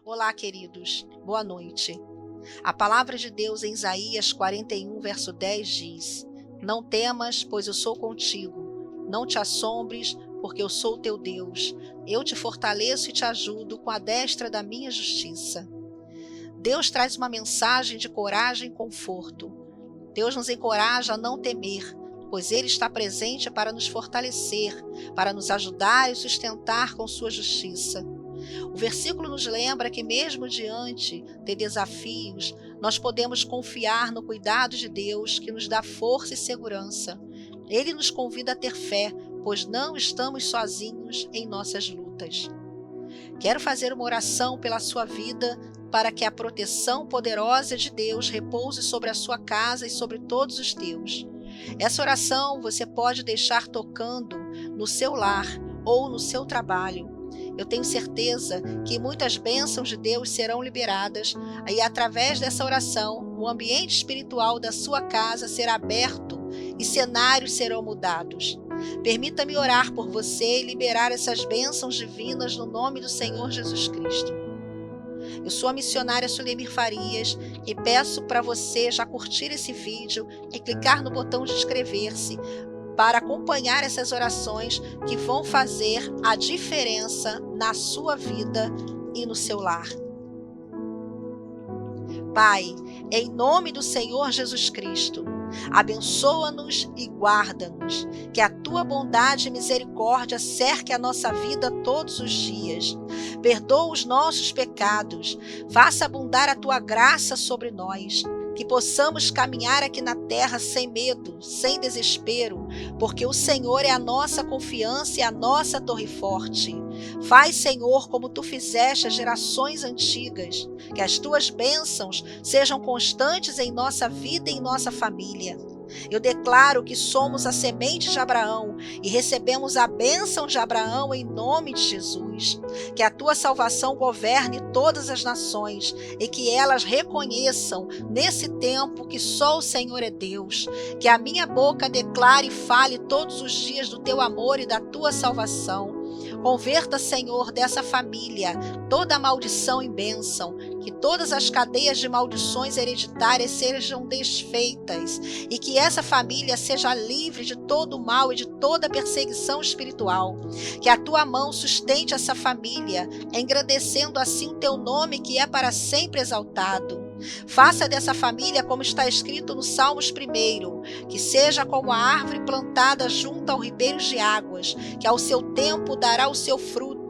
Olá, queridos. Boa noite. A palavra de Deus em Isaías 41, verso 10 diz: Não temas, pois eu sou contigo. Não te assombres, porque eu sou teu Deus. Eu te fortaleço e te ajudo com a destra da minha justiça. Deus traz uma mensagem de coragem e conforto. Deus nos encoraja a não temer, pois Ele está presente para nos fortalecer, para nos ajudar e sustentar com sua justiça. O versículo nos lembra que mesmo diante de desafios, nós podemos confiar no cuidado de Deus que nos dá força e segurança. Ele nos convida a ter fé, pois não estamos sozinhos em nossas lutas. Quero fazer uma oração pela sua vida para que a proteção poderosa de Deus repouse sobre a sua casa e sobre todos os teus. Essa oração você pode deixar tocando no seu lar ou no seu trabalho. Eu tenho certeza que muitas bênçãos de Deus serão liberadas e através dessa oração, o ambiente espiritual da sua casa será aberto e cenários serão mudados. Permita-me orar por você e liberar essas bênçãos divinas no nome do Senhor Jesus Cristo. Eu sou a missionária Sulemir Farias e peço para você já curtir esse vídeo e clicar no botão de inscrever-se para acompanhar essas orações que vão fazer a diferença na sua vida e no seu lar. Pai, em nome do Senhor Jesus Cristo, abençoa-nos e guarda-nos, que a tua bondade e misericórdia cerque a nossa vida todos os dias. Perdoa os nossos pecados, faça abundar a tua graça sobre nós, que possamos caminhar aqui na terra sem medo, sem desespero, porque o Senhor é a nossa confiança e a nossa torre forte. Faz, Senhor, como tu fizeste às gerações antigas, que as tuas bênçãos sejam constantes em nossa vida e em nossa família. Eu declaro que somos a semente de Abraão e recebemos a bênção de Abraão em nome de Jesus. Que a tua salvação governe todas as nações e que elas reconheçam nesse tempo que só o Senhor é Deus. Que a minha boca declare e fale todos os dias do teu amor e da tua salvação. Converta, Senhor, dessa família toda a maldição em bênção, que todas as cadeias de maldições hereditárias sejam desfeitas e que essa família seja livre de todo o mal e de toda perseguição espiritual. Que a tua mão sustente essa família, engrandecendo assim o teu nome que é para sempre exaltado. Faça dessa família como está escrito no Salmos 1, que seja como a árvore plantada junto ao ribeiro de águas, que ao seu tempo dará o seu fruto,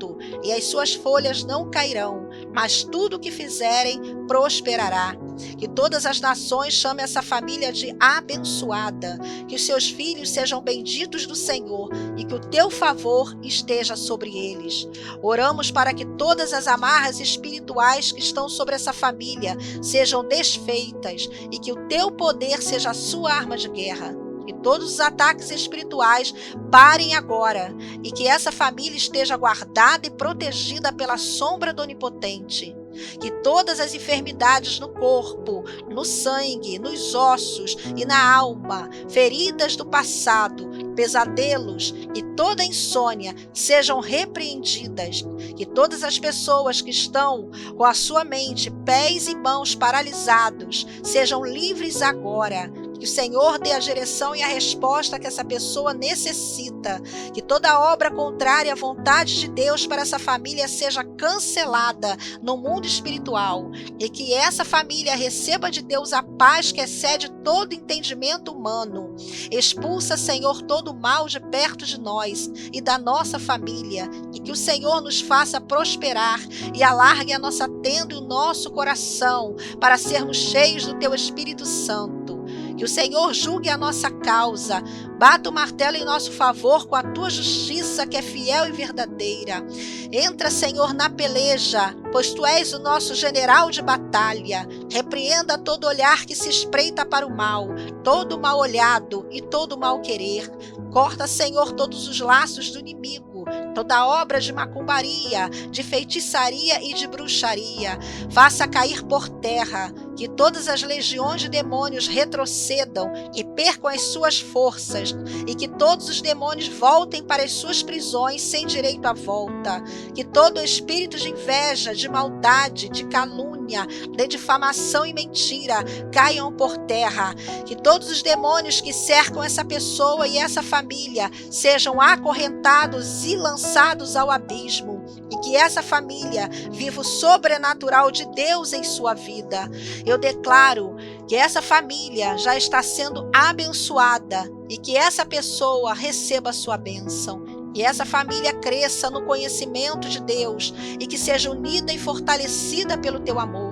e as suas folhas não cairão, mas tudo o que fizerem prosperará. Que todas as nações chamem essa família de abençoada, que os seus filhos sejam benditos do Senhor e que o teu favor esteja sobre eles. Oramos para que todas as amarras espirituais que estão sobre essa família sejam desfeitas e que o teu poder seja a sua arma de guerra. Que todos os ataques espirituais parem agora e que essa família esteja guardada e protegida pela sombra do Onipotente. Que todas as enfermidades no corpo, no sangue, nos ossos e na alma, feridas do passado, pesadelos e toda insônia sejam repreendidas. Que todas as pessoas que estão com a sua mente, pés e mãos paralisados sejam livres agora. Que o Senhor dê a direção e a resposta que essa pessoa necessita. Que toda obra contrária à vontade de Deus para essa família seja cancelada no mundo espiritual. E que essa família receba de Deus a paz que excede todo entendimento humano. Expulsa, Senhor, todo o mal de perto de nós e da nossa família. E que o Senhor nos faça prosperar e alargue a nossa tenda e o nosso coração para sermos cheios do teu Espírito Santo. Que o Senhor julgue a nossa causa, bata o martelo em nosso favor com a tua justiça que é fiel e verdadeira. Entra, Senhor, na peleja, pois tu és o nosso general de batalha. Repreenda todo olhar que se espreita para o mal, todo mal olhado e todo mal querer. Corta, Senhor, todos os laços do inimigo, toda obra de macumbaria, de feitiçaria e de bruxaria. Faça cair por terra, que todas as legiões de demônios retrocedam e percam as suas forças, e que todos os demônios voltem para as suas prisões sem direito à volta, que todo espírito de inveja, de maldade, de calúnia, de difamação e mentira caiam por terra, que todos os demônios que cercam essa pessoa e essa família sejam acorrentados e lançados ao abismo, e que essa família viva o sobrenatural de Deus em sua vida. Eu declaro que essa família já está sendo abençoada e que essa pessoa receba a sua bênção. Que essa família cresça no conhecimento de Deus e que seja unida e fortalecida pelo teu amor.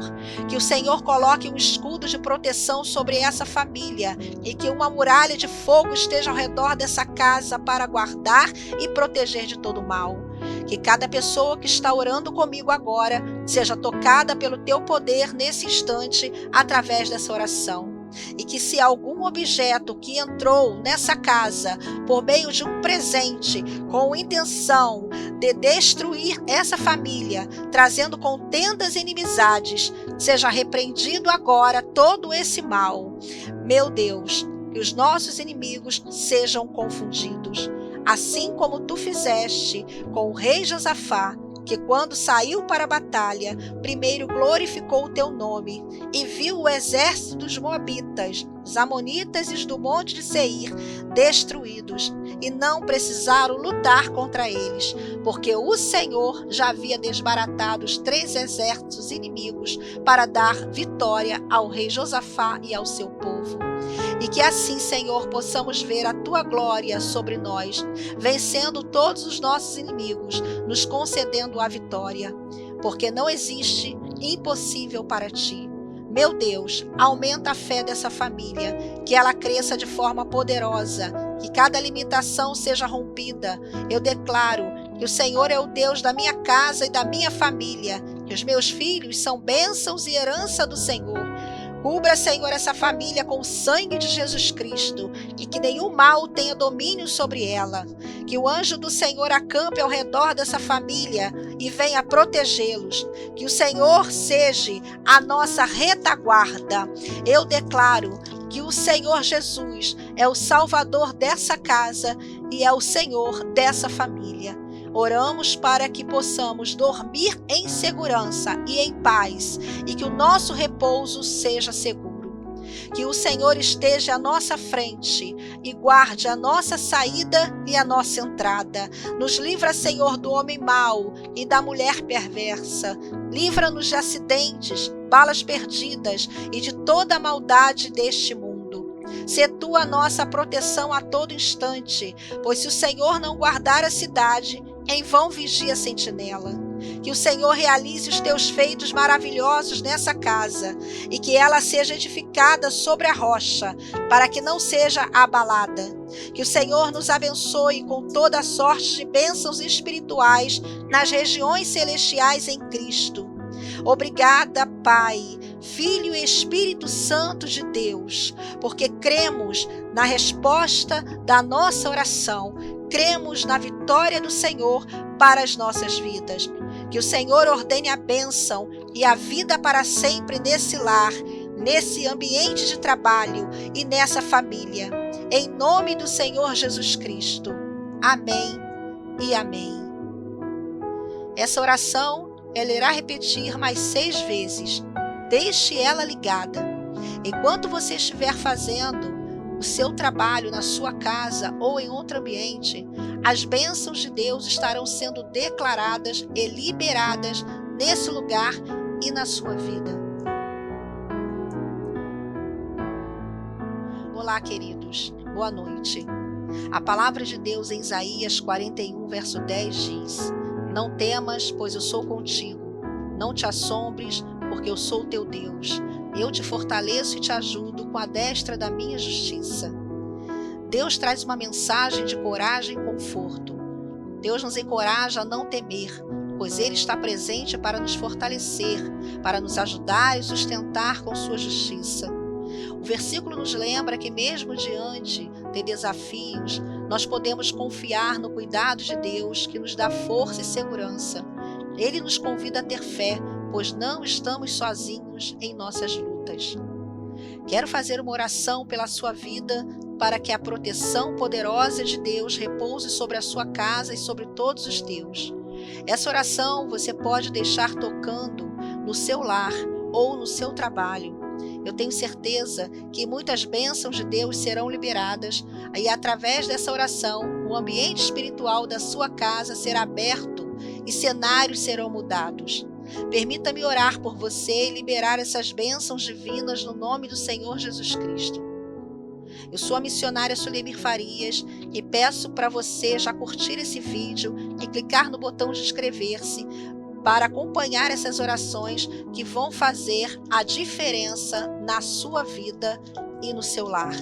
Que o Senhor coloque um escudo de proteção sobre essa família e que uma muralha de fogo esteja ao redor dessa casa para guardar e proteger de todo mal. Que cada pessoa que está orando comigo agora seja tocada pelo teu poder nesse instante através dessa oração. E que se algum objeto que entrou nessa casa por meio de um presente com intenção de destruir essa família, trazendo contendas e inimizades, seja repreendido agora todo esse mal. Meu Deus, que os nossos inimigos sejam confundidos, assim como tu fizeste com o rei Josafá, que quando saiu para a batalha, primeiro glorificou o teu nome e viu o exército dos moabitas, os amonitas e os do monte de Seir destruídos, e não precisaram lutar contra eles, porque o Senhor já havia desbaratado os 3 exércitos inimigos para dar vitória ao rei Josafá e ao seu povo. E que assim, Senhor, possamos ver a tua glória sobre nós, vencendo todos os nossos inimigos, nos concedendo a vitória, porque não existe impossível para ti. Meu Deus, aumenta a fé dessa família, que ela cresça de forma poderosa, que cada limitação seja rompida. Eu declaro que o Senhor é o Deus da minha casa e da minha família, que os meus filhos são bênçãos e herança do Senhor. Cubra, Senhor, essa família com o sangue de Jesus Cristo e que nenhum mal tenha domínio sobre ela. Que o anjo do Senhor acampe ao redor dessa família e venha protegê-los. Que o Senhor seja a nossa retaguarda. Eu declaro que o Senhor Jesus é o Salvador dessa casa e é o Senhor dessa família. Oramos para que possamos dormir em segurança e em paz e que o nosso repouso seja seguro. Que o Senhor esteja à nossa frente e guarde a nossa saída e a nossa entrada. Nos livra, Senhor, do homem mau e da mulher perversa. Livra-nos de acidentes, balas perdidas e de toda a maldade deste mundo. Sê tu a nossa proteção a todo instante, pois se o Senhor não guardar a cidade, em vão vigia a sentinela. Que o Senhor realize os teus feitos maravilhosos nessa casa e que ela seja edificada sobre a rocha, para que não seja abalada. Que o Senhor nos abençoe com toda sorte de bênçãos espirituais nas regiões celestiais em Cristo. Obrigada, Pai, Filho e Espírito Santo de Deus, porque cremos na resposta da nossa oração. Cremos na vitória do Senhor para as nossas vidas. Que o Senhor ordene a bênção e a vida para sempre nesse lar, nesse ambiente de trabalho e nessa família. Em nome do Senhor Jesus Cristo. Amém e amém. Essa oração ela irá repetir mais 6 vezes. Deixe ela ligada. Enquanto você estiver fazendo o seu trabalho na sua casa ou em outro ambiente, as bênçãos de Deus estarão sendo declaradas e liberadas nesse lugar e na sua vida. Olá, queridos. Boa noite. A palavra de Deus em Isaías 41, verso 10 diz: Não temas, pois eu sou contigo. Não te assombres, porque eu sou o teu Deus. Eu te fortaleço e te ajudo com a destra da minha justiça. Deus traz uma mensagem de coragem e conforto. Deus nos encoraja a não temer, pois Ele está presente para nos fortalecer, para nos ajudar e sustentar com sua justiça. O versículo nos lembra que mesmo diante de desafios, nós podemos confiar no cuidado de Deus que nos dá força e segurança. Ele nos convida a ter fé, pois não estamos sozinhos em nossas lutas. portas. Quero fazer uma oração pela sua vida para que a proteção poderosa de Deus repouse sobre a sua casa e sobre todos os teus. Essa oração você pode deixar tocando no seu lar ou no seu trabalho. Eu tenho certeza que muitas bênçãos de Deus serão liberadas e através dessa oração o ambiente espiritual da sua casa será aberto e cenários serão mudados. Permita-me orar por você e liberar essas bênçãos divinas no nome do Senhor Jesus Cristo. Eu sou a missionária Sulemir Farias e peço para você já curtir esse vídeo e clicar no botão de inscrever-se para acompanhar essas orações que vão fazer a diferença na sua vida e no seu lar.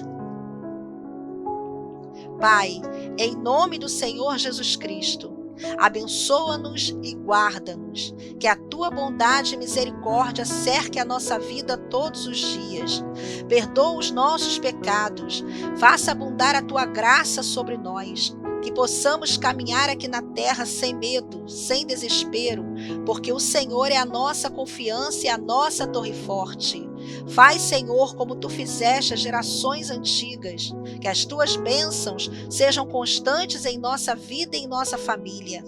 Pai, em nome do Senhor Jesus Cristo, abençoa-nos e guarda-nos, que a tua bondade e misericórdia cerque a nossa vida todos os dias. Perdoa os nossos pecados, faça abundar a tua graça sobre nós, que possamos caminhar aqui na terra sem medo, sem desespero, porque o Senhor é a nossa confiança e a nossa torre forte. Faz, Senhor, como tu fizeste às gerações antigas, que as tuas bênçãos sejam constantes em nossa vida e em nossa família.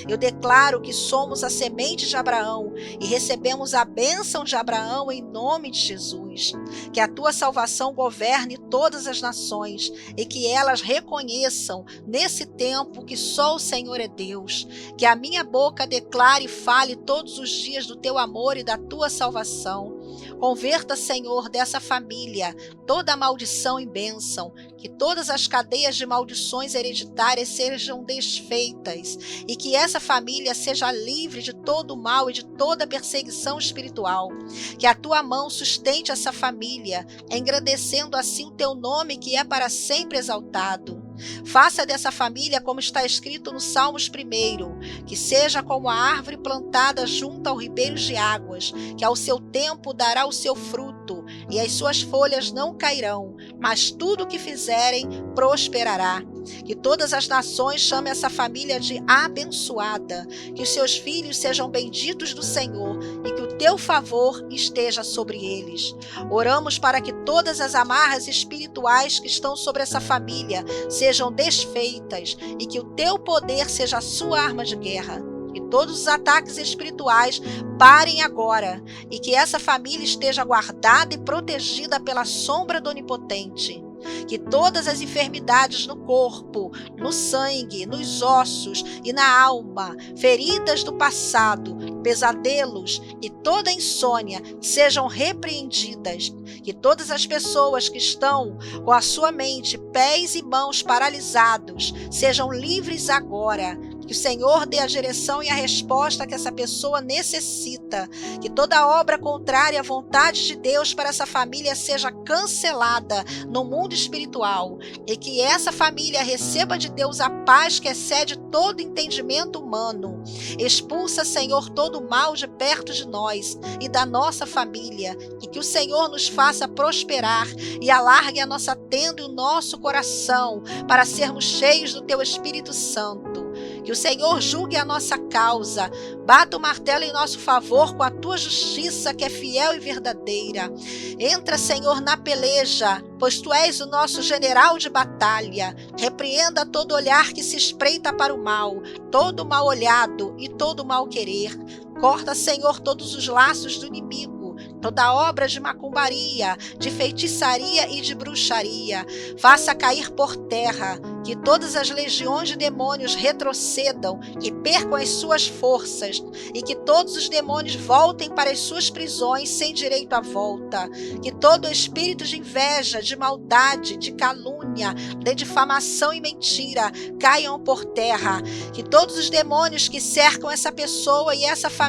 Eu declaro que somos a semente de Abraão e recebemos a bênção de Abraão em nome de Jesus. Que a tua salvação governe todas as nações e que elas reconheçam nesse tempo que só o Senhor é Deus. Que a minha boca declare e fale todos os dias do teu amor e da tua salvação. Converta, Senhor, dessa família toda a maldição em bênção, que todas as cadeias de maldições hereditárias sejam desfeitas e que essa família seja livre de todo o mal e de toda perseguição espiritual. Que a tua mão sustente essa família, engrandecendo assim o teu nome que é para sempre exaltado. Faça dessa família como está escrito no Salmos 1, que seja como a árvore plantada junto aos ribeiros de águas, que ao seu tempo dará o seu fruto, e as suas folhas não cairão, mas tudo o que fizerem prosperará. Que todas as nações chamem essa família de abençoada, que os seus filhos sejam benditos do Senhor e que o teu favor esteja sobre eles. Oramos para que todas as amarras espirituais que estão sobre essa família sejam desfeitas e que o teu poder seja a sua arma de guerra. Que todos os ataques espirituais parem agora e que essa família esteja guardada e protegida pela sombra do Onipotente. Que todas as enfermidades no corpo, no sangue, nos ossos e na alma, feridas do passado, pesadelos e toda insônia sejam repreendidas. Que todas as pessoas que estão com a sua mente, pés e mãos paralisados sejam livres agora. Que o Senhor dê a direção e a resposta que essa pessoa necessita. Que toda obra contrária à vontade de Deus para essa família seja cancelada no mundo espiritual. E que essa família receba de Deus a paz que excede todo entendimento humano. Expulsa, Senhor, todo o mal de perto de nós e da nossa família. E que o Senhor nos faça prosperar e alargue a nossa tenda e o nosso coração para sermos cheios do teu Espírito Santo. Que o Senhor julgue a nossa causa, bata o martelo em nosso favor com a tua justiça que é fiel e verdadeira. Entra, Senhor, na peleja, pois tu és o nosso general de batalha. Repreenda todo olhar que se espreita para o mal, todo mal olhado e todo mal querer. Corta, Senhor, todos os laços do inimigo, toda obra de macumbaria, de feitiçaria e de bruxaria. Faça cair por terra, que todas as legiões de demônios retrocedam e percam as suas forças, e que todos os demônios voltem para as suas prisões sem direito à volta. Que todo espírito de inveja, de maldade, de calúnia, de difamação e mentira caiam por terra. Que todos os demônios que cercam essa pessoa e essa família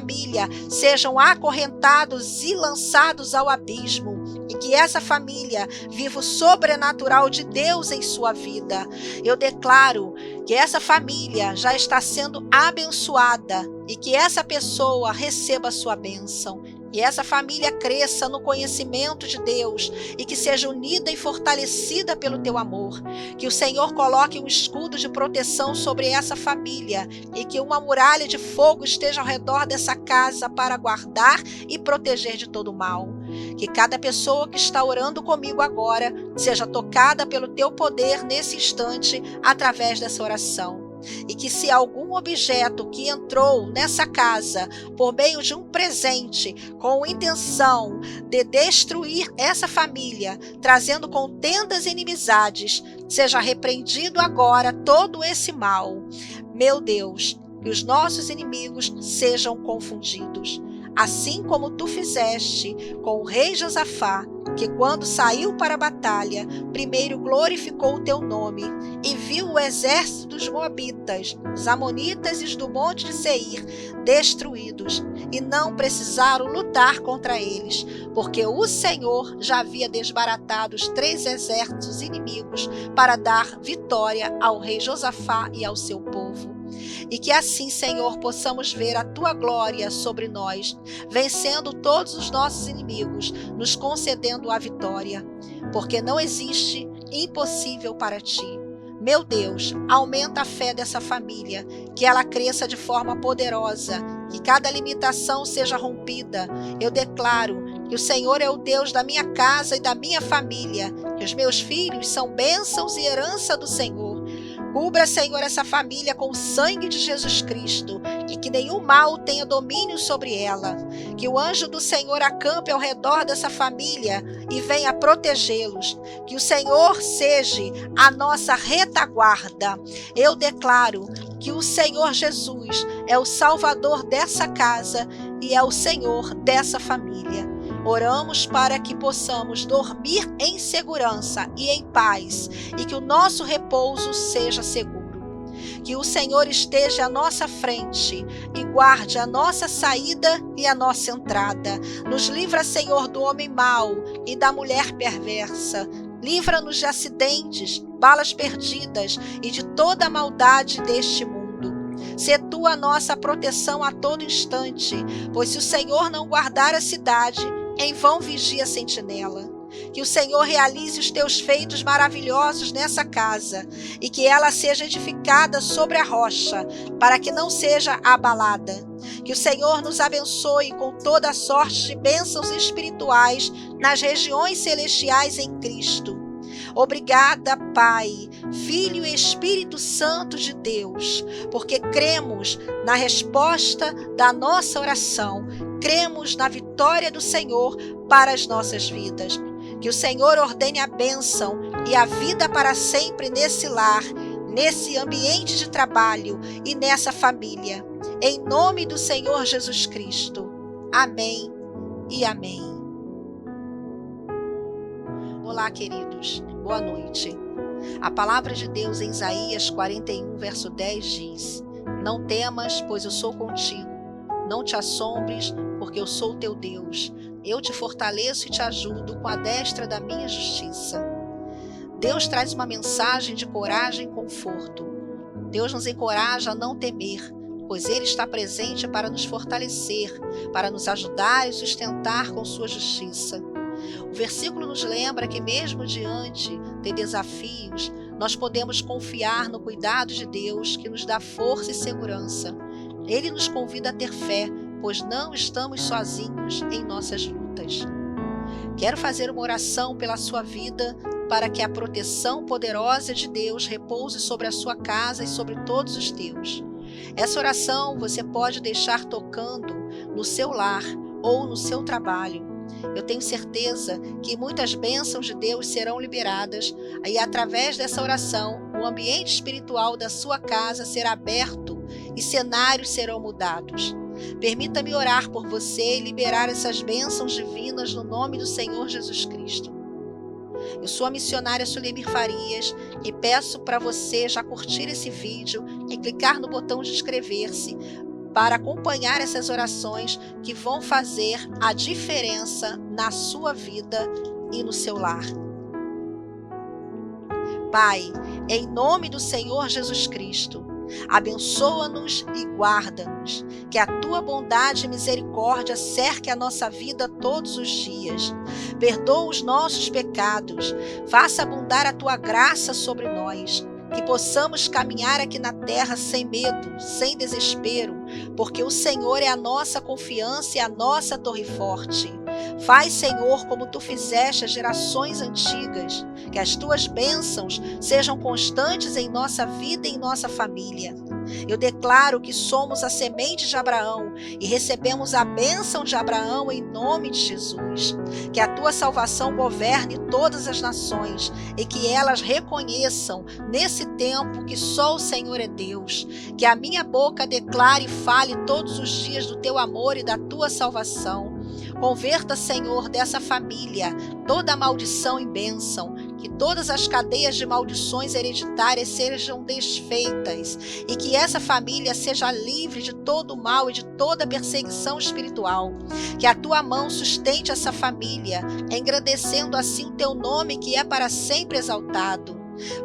sejam acorrentados e lançados ao abismo. E que essa família viva o sobrenatural de Deus em sua vida. Eu declaro que essa família já está sendo abençoada e que essa pessoa receba a sua bênção. Que essa família cresça no conhecimento de Deus e que seja unida e fortalecida pelo teu amor. Que o Senhor coloque um escudo de proteção sobre essa família e que uma muralha de fogo esteja ao redor dessa casa para guardar e proteger de todo mal. Que cada pessoa que está orando comigo agora seja tocada pelo teu poder nesse instante através dessa oração. E que se algum objeto que entrou nessa casa por meio de um presente com intenção de destruir essa família, trazendo contendas e inimizades, seja repreendido agora todo esse mal. Meu Deus, que os nossos inimigos sejam confundidos, assim como tu fizeste com o rei Josafá, que quando saiu para a batalha, primeiro glorificou o teu nome e viu o exército dos Moabitas, dos Amonitas e os do monte de Seir destruídos, e não precisaram lutar contra eles, porque o Senhor já havia desbaratado os 3 exércitos inimigos para dar vitória ao rei Josafá e ao seu povo. E que assim, Senhor, possamos ver a tua glória sobre nós, vencendo todos os nossos inimigos, nos concedendo a vitória, porque não existe impossível para ti. Meu Deus, aumenta a fé dessa família, que ela cresça de forma poderosa, que cada limitação seja rompida. Eu declaro que o Senhor é o Deus da minha casa e da minha família, que os meus filhos são bênçãos e herança do Senhor. Cubra, Senhor, essa família com o sangue de Jesus Cristo e que nenhum mal tenha domínio sobre ela. Que o anjo do Senhor acampe ao redor dessa família e venha protegê-los. Que o Senhor seja a nossa retaguarda. Eu declaro que o Senhor Jesus é o Salvador dessa casa e é o Senhor dessa família. Oramos para que possamos dormir em segurança e em paz e que o nosso repouso seja seguro. Que o Senhor esteja à nossa frente e guarde a nossa saída e a nossa entrada. Nos livra, Senhor, do homem mau e da mulher perversa. Livra-nos de acidentes, balas perdidas e de toda a maldade deste mundo. Sê tu a nossa proteção a todo instante, pois se o Senhor não guardar a cidade, em vão vigia a sentinela. Que o Senhor realize os teus feitos maravilhosos nessa casa e que ela seja edificada sobre a rocha, para que não seja abalada. Que o Senhor nos abençoe com toda sorte de bênçãos espirituais nas regiões celestiais em Cristo. Obrigada, Pai, Filho e Espírito Santo de Deus, porque cremos na resposta da nossa oração, cremos na vitória do Senhor para as nossas vidas. Que o Senhor ordene a bênção e a vida para sempre nesse lar, nesse ambiente de trabalho e nessa família. Em nome do Senhor Jesus Cristo. Amém e amém. Olá, queridos. Boa noite. A palavra de Deus em Isaías 41, verso 10 diz: Não temas, pois eu sou contigo. Não te assombres, porque eu sou teu Deus. Eu te fortaleço e te ajudo com a destra da minha justiça. Deus traz uma mensagem de coragem e conforto. Deus nos encoraja a não temer, pois Ele está presente para nos fortalecer, para nos ajudar e sustentar com sua justiça. O versículo nos lembra que mesmo diante de desafios, nós podemos confiar no cuidado de Deus que nos dá força e segurança. Ele nos convida a ter fé, pois não estamos sozinhos em nossas lutas. Quero fazer uma oração pela sua vida para que a proteção poderosa de Deus repouse sobre a sua casa e sobre todos os teus. Essa oração você pode deixar tocando no seu lar ou no seu trabalho. Eu tenho certeza que muitas bênçãos de Deus serão liberadas e através dessa oração o ambiente espiritual da sua casa será aberto e cenários serão mudados. Permita-me orar por você e liberar essas bênçãos divinas no nome do Senhor Jesus Cristo. Eu sou a missionária Sulemir Farias e peço para você já curtir esse vídeo e clicar no botão de inscrever-se para acompanhar essas orações que vão fazer a diferença na sua vida e no seu lar. Pai, em nome do Senhor Jesus Cristo, abençoa-nos e guarda-nos, que a tua bondade e misericórdia cerque a nossa vida todos os dias. Perdoa os nossos pecados, faça abundar a tua graça sobre nós, que possamos caminhar aqui na terra sem medo, sem desespero, porque o Senhor é a nossa confiança e a nossa torre forte. Faz, Senhor, como tu fizeste às gerações antigas, que as tuas bênçãos sejam constantes em nossa vida e em nossa família. Eu declaro que somos a semente de Abraão e recebemos a bênção de Abraão em nome de Jesus. Que a tua salvação governe todas as nações e que elas reconheçam nesse tempo que só o Senhor é Deus. Que a minha boca declare e fale todos os dias do teu amor e da tua salvação. Converta, Senhor, dessa família toda a maldição em bênção, que todas as cadeias de maldições hereditárias sejam desfeitas e que essa família seja livre de todo o mal e de toda perseguição espiritual. Que a tua mão sustente essa família, engrandecendo assim o teu nome que é para sempre exaltado.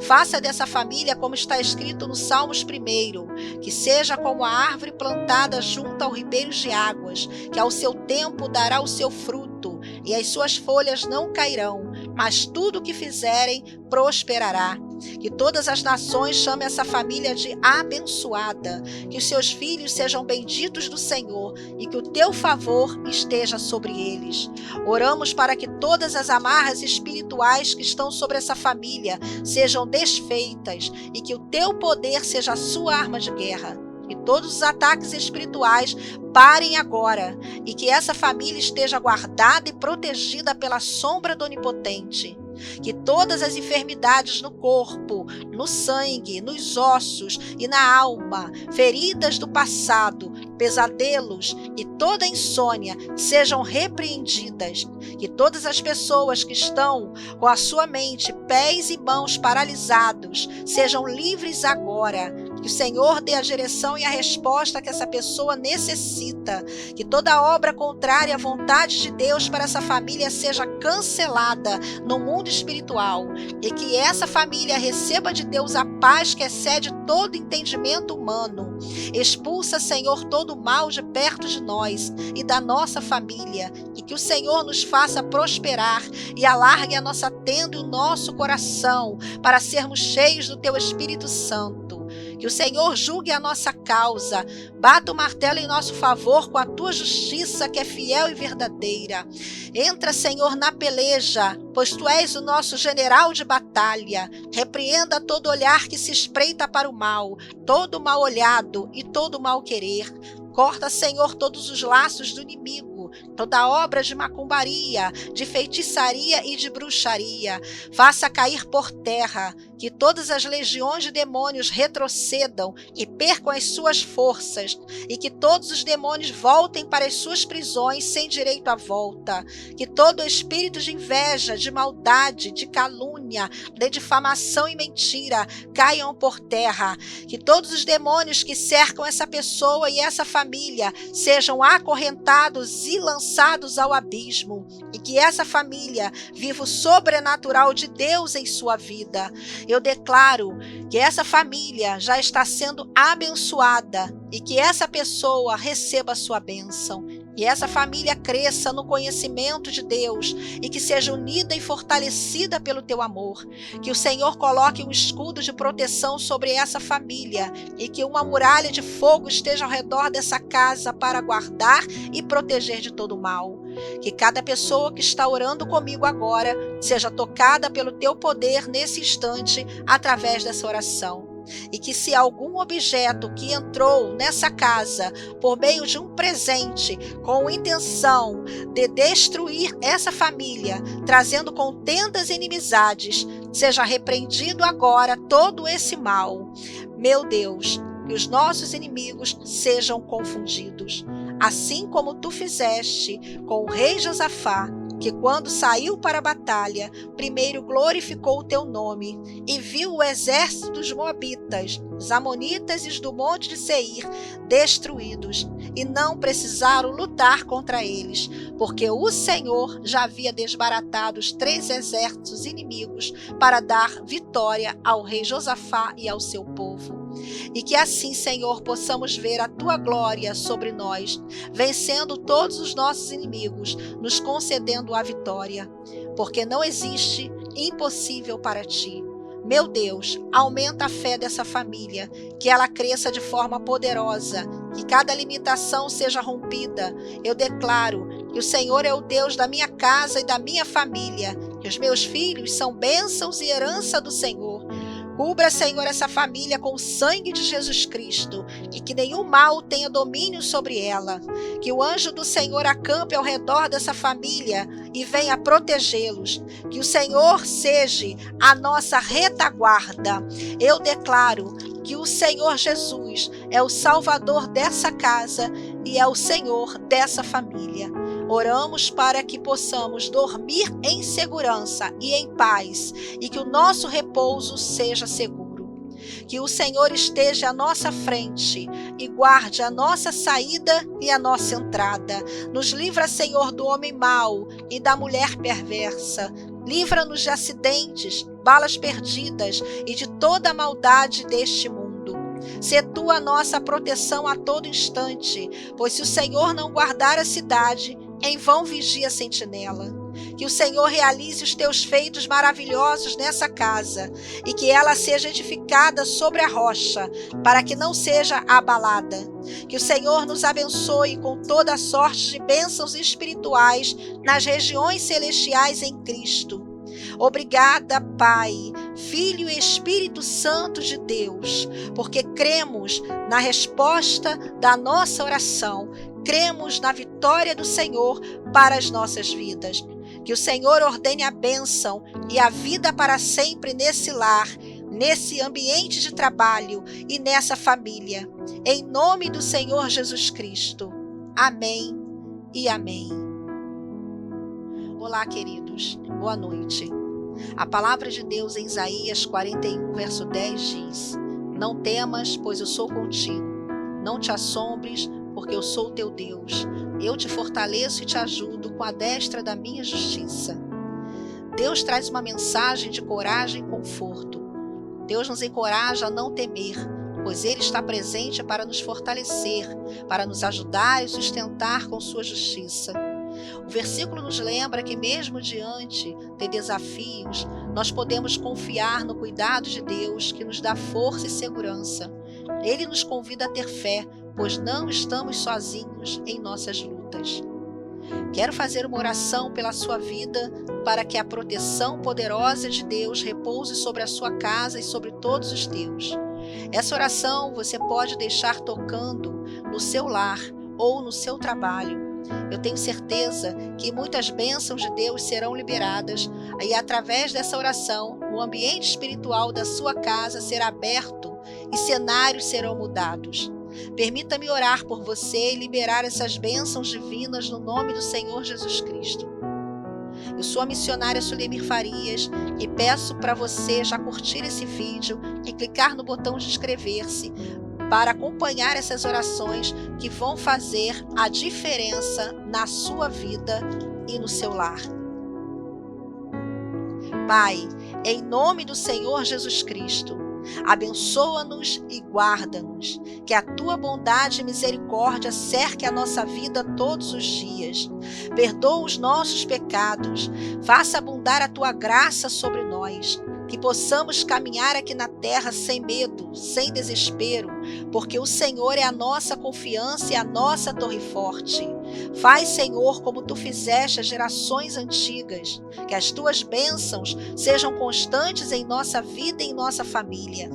Faça dessa família como está escrito no Salmos 1, que seja como a árvore plantada junto ao ribeiros de águas, que ao seu tempo dará o seu fruto, e as suas folhas não cairão, mas tudo o que fizerem prosperará. Que todas as nações chamem essa família de abençoada, que os seus filhos sejam benditos do Senhor e que o teu favor esteja sobre eles. Oramos para que todas as amarras espirituais que estão sobre essa família sejam desfeitas e que o teu poder seja a sua arma de guerra. Que todos os ataques espirituais parem agora e que essa família esteja guardada e protegida pela sombra do Onipotente. Que todas as enfermidades no corpo, no sangue, nos ossos e na alma, feridas do passado, pesadelos e toda insônia sejam repreendidas. Que todas as pessoas que estão com a sua mente, pés e mãos paralisados sejam livres agora. Que o Senhor dê a direção e a resposta que essa pessoa necessita. Que toda obra contrária à vontade de Deus para essa família seja cancelada no mundo espiritual. E que essa família receba de Deus a paz que excede todo entendimento humano. Expulsa, Senhor, todo o mal de perto de nós e da nossa família. E que o Senhor nos faça prosperar e alargue a nossa tenda e o nosso coração para sermos cheios do teu Espírito Santo. Que o Senhor julgue a nossa causa, bata o martelo em nosso favor com a tua justiça que é fiel e verdadeira. Entra, Senhor, na peleja, pois tu és o nosso general de batalha. Repreenda todo olhar que se espreita para o mal, todo mal olhado e todo mal querer. Corta, Senhor, todos os laços do inimigo, toda obra de macumbaria, de feitiçaria e de bruxaria. Faça cair por terra, que todas as legiões de demônios retrocedam e percam as suas forças, e que todos os demônios voltem para as suas prisões sem direito à volta. Que todo espírito de inveja, de maldade, de calúnia, de difamação e mentira caiam por terra. Que todos os demônios que cercam essa pessoa e essa família sejam acorrentados e lançados ao abismo. E que essa família viva o sobrenatural de Deus em sua vida. Eu declaro que essa família já está sendo abençoada e que essa pessoa receba a sua bênção. Que essa família cresça no conhecimento de Deus e que seja unida e fortalecida pelo teu amor. Que o Senhor coloque um escudo de proteção sobre essa família e que uma muralha de fogo esteja ao redor dessa casa para guardar e proteger de todo o mal. Que cada pessoa que está orando comigo agora seja tocada pelo teu poder nesse instante através dessa oração. E que se algum objeto que entrou nessa casa por meio de um presente com intenção de destruir essa família, trazendo contendas e inimizades, seja repreendido agora todo esse mal. Meu Deus, que os nossos inimigos sejam confundidos, assim como tu fizeste com o rei Josafá, que quando saiu para a batalha, primeiro glorificou o teu nome e viu o exército dos Moabitas, os Amonitas e os do monte de Seir destruídos, e não precisaram lutar contra eles, porque o Senhor já havia desbaratado os 3 exércitos inimigos para dar vitória ao rei Josafá e ao seu povo. E que assim, Senhor, possamos ver a tua glória sobre nós, vencendo todos os nossos inimigos, nos concedendo a vitória, porque não existe impossível para ti. Meu Deus, aumenta a fé dessa família, que ela cresça de forma poderosa, que cada limitação seja rompida. Eu declaro que o Senhor é o Deus da minha casa e da minha família, que os meus filhos são bênçãos e herança do Senhor. Cubra, Senhor, essa família com o sangue de Jesus Cristo e que nenhum mal tenha domínio sobre ela. Que o anjo do Senhor acampe ao redor dessa família e venha protegê-los. Que o Senhor seja a nossa retaguarda. Eu declaro que o Senhor Jesus é o Salvador dessa casa e é o Senhor dessa família. Oramos para que possamos dormir em segurança e em paz e que o nosso repouso seja seguro. Que o Senhor esteja à nossa frente e guarde a nossa saída e a nossa entrada. Nos livra, Senhor, do homem mau e da mulher perversa. Livra-nos de acidentes, balas perdidas e de toda a maldade deste mundo. Sê tu a nossa proteção a todo instante, pois se o Senhor não guardar a cidade, em vão vigia a sentinela. Que o Senhor realize os teus feitos maravilhosos nessa casa e que ela seja edificada sobre a rocha, para que não seja abalada. Que o Senhor nos abençoe com toda sorte de bênçãos espirituais nas regiões celestiais em Cristo. Obrigada, Pai, Filho e Espírito Santo de Deus, porque cremos na resposta da nossa oração, cremos na vitória do Senhor para as nossas vidas. Que o Senhor ordene a bênção e a vida para sempre nesse lar, nesse ambiente de trabalho e nessa família. Em nome do Senhor Jesus Cristo. Amém e amém. Olá, queridos. Boa noite. A palavra de Deus em Isaías 41, verso 10 diz: Não temas, pois eu sou contigo. Não te assombres, porque eu sou teu Deus. Eu te fortaleço e te ajudo com a destra da minha justiça. Deus traz uma mensagem de coragem e conforto. Deus nos encoraja a não temer, pois Ele está presente para nos fortalecer, para nos ajudar e sustentar com sua justiça. O versículo nos lembra que mesmo diante de desafios, nós podemos confiar no cuidado de Deus que nos dá força e segurança. Ele nos convida a ter fé, pois não estamos sozinhos em nossas lutas. Quero fazer uma oração pela sua vida para que a proteção poderosa de Deus repouse sobre a sua casa e sobre todos os teus. Essa oração você pode deixar tocando no seu lar ou no seu trabalho. Eu tenho certeza que muitas bênçãos de Deus serão liberadas e através dessa oração, o ambiente espiritual da sua casa será aberto e cenários serão mudados. Permita-me orar por você e liberar essas bênçãos divinas no nome do Senhor Jesus Cristo. Eu sou a missionária Sulemir Farias e peço para você já curtir esse vídeo e clicar no botão de inscrever-se para acompanhar essas orações que vão fazer a diferença na sua vida e no seu lar. Pai, em nome do Senhor Jesus Cristo, abençoa-nos e guarda-nos, que a tua bondade e misericórdia cerque a nossa vida todos os dias. Perdoa os nossos pecados, faça abundar a tua graça sobre nós, que possamos caminhar aqui na terra sem medo, sem desespero, porque o Senhor é a nossa confiança e a nossa torre forte. Faz, Senhor, como tu fizeste às gerações antigas, que as tuas bênçãos sejam constantes em nossa vida e em nossa família.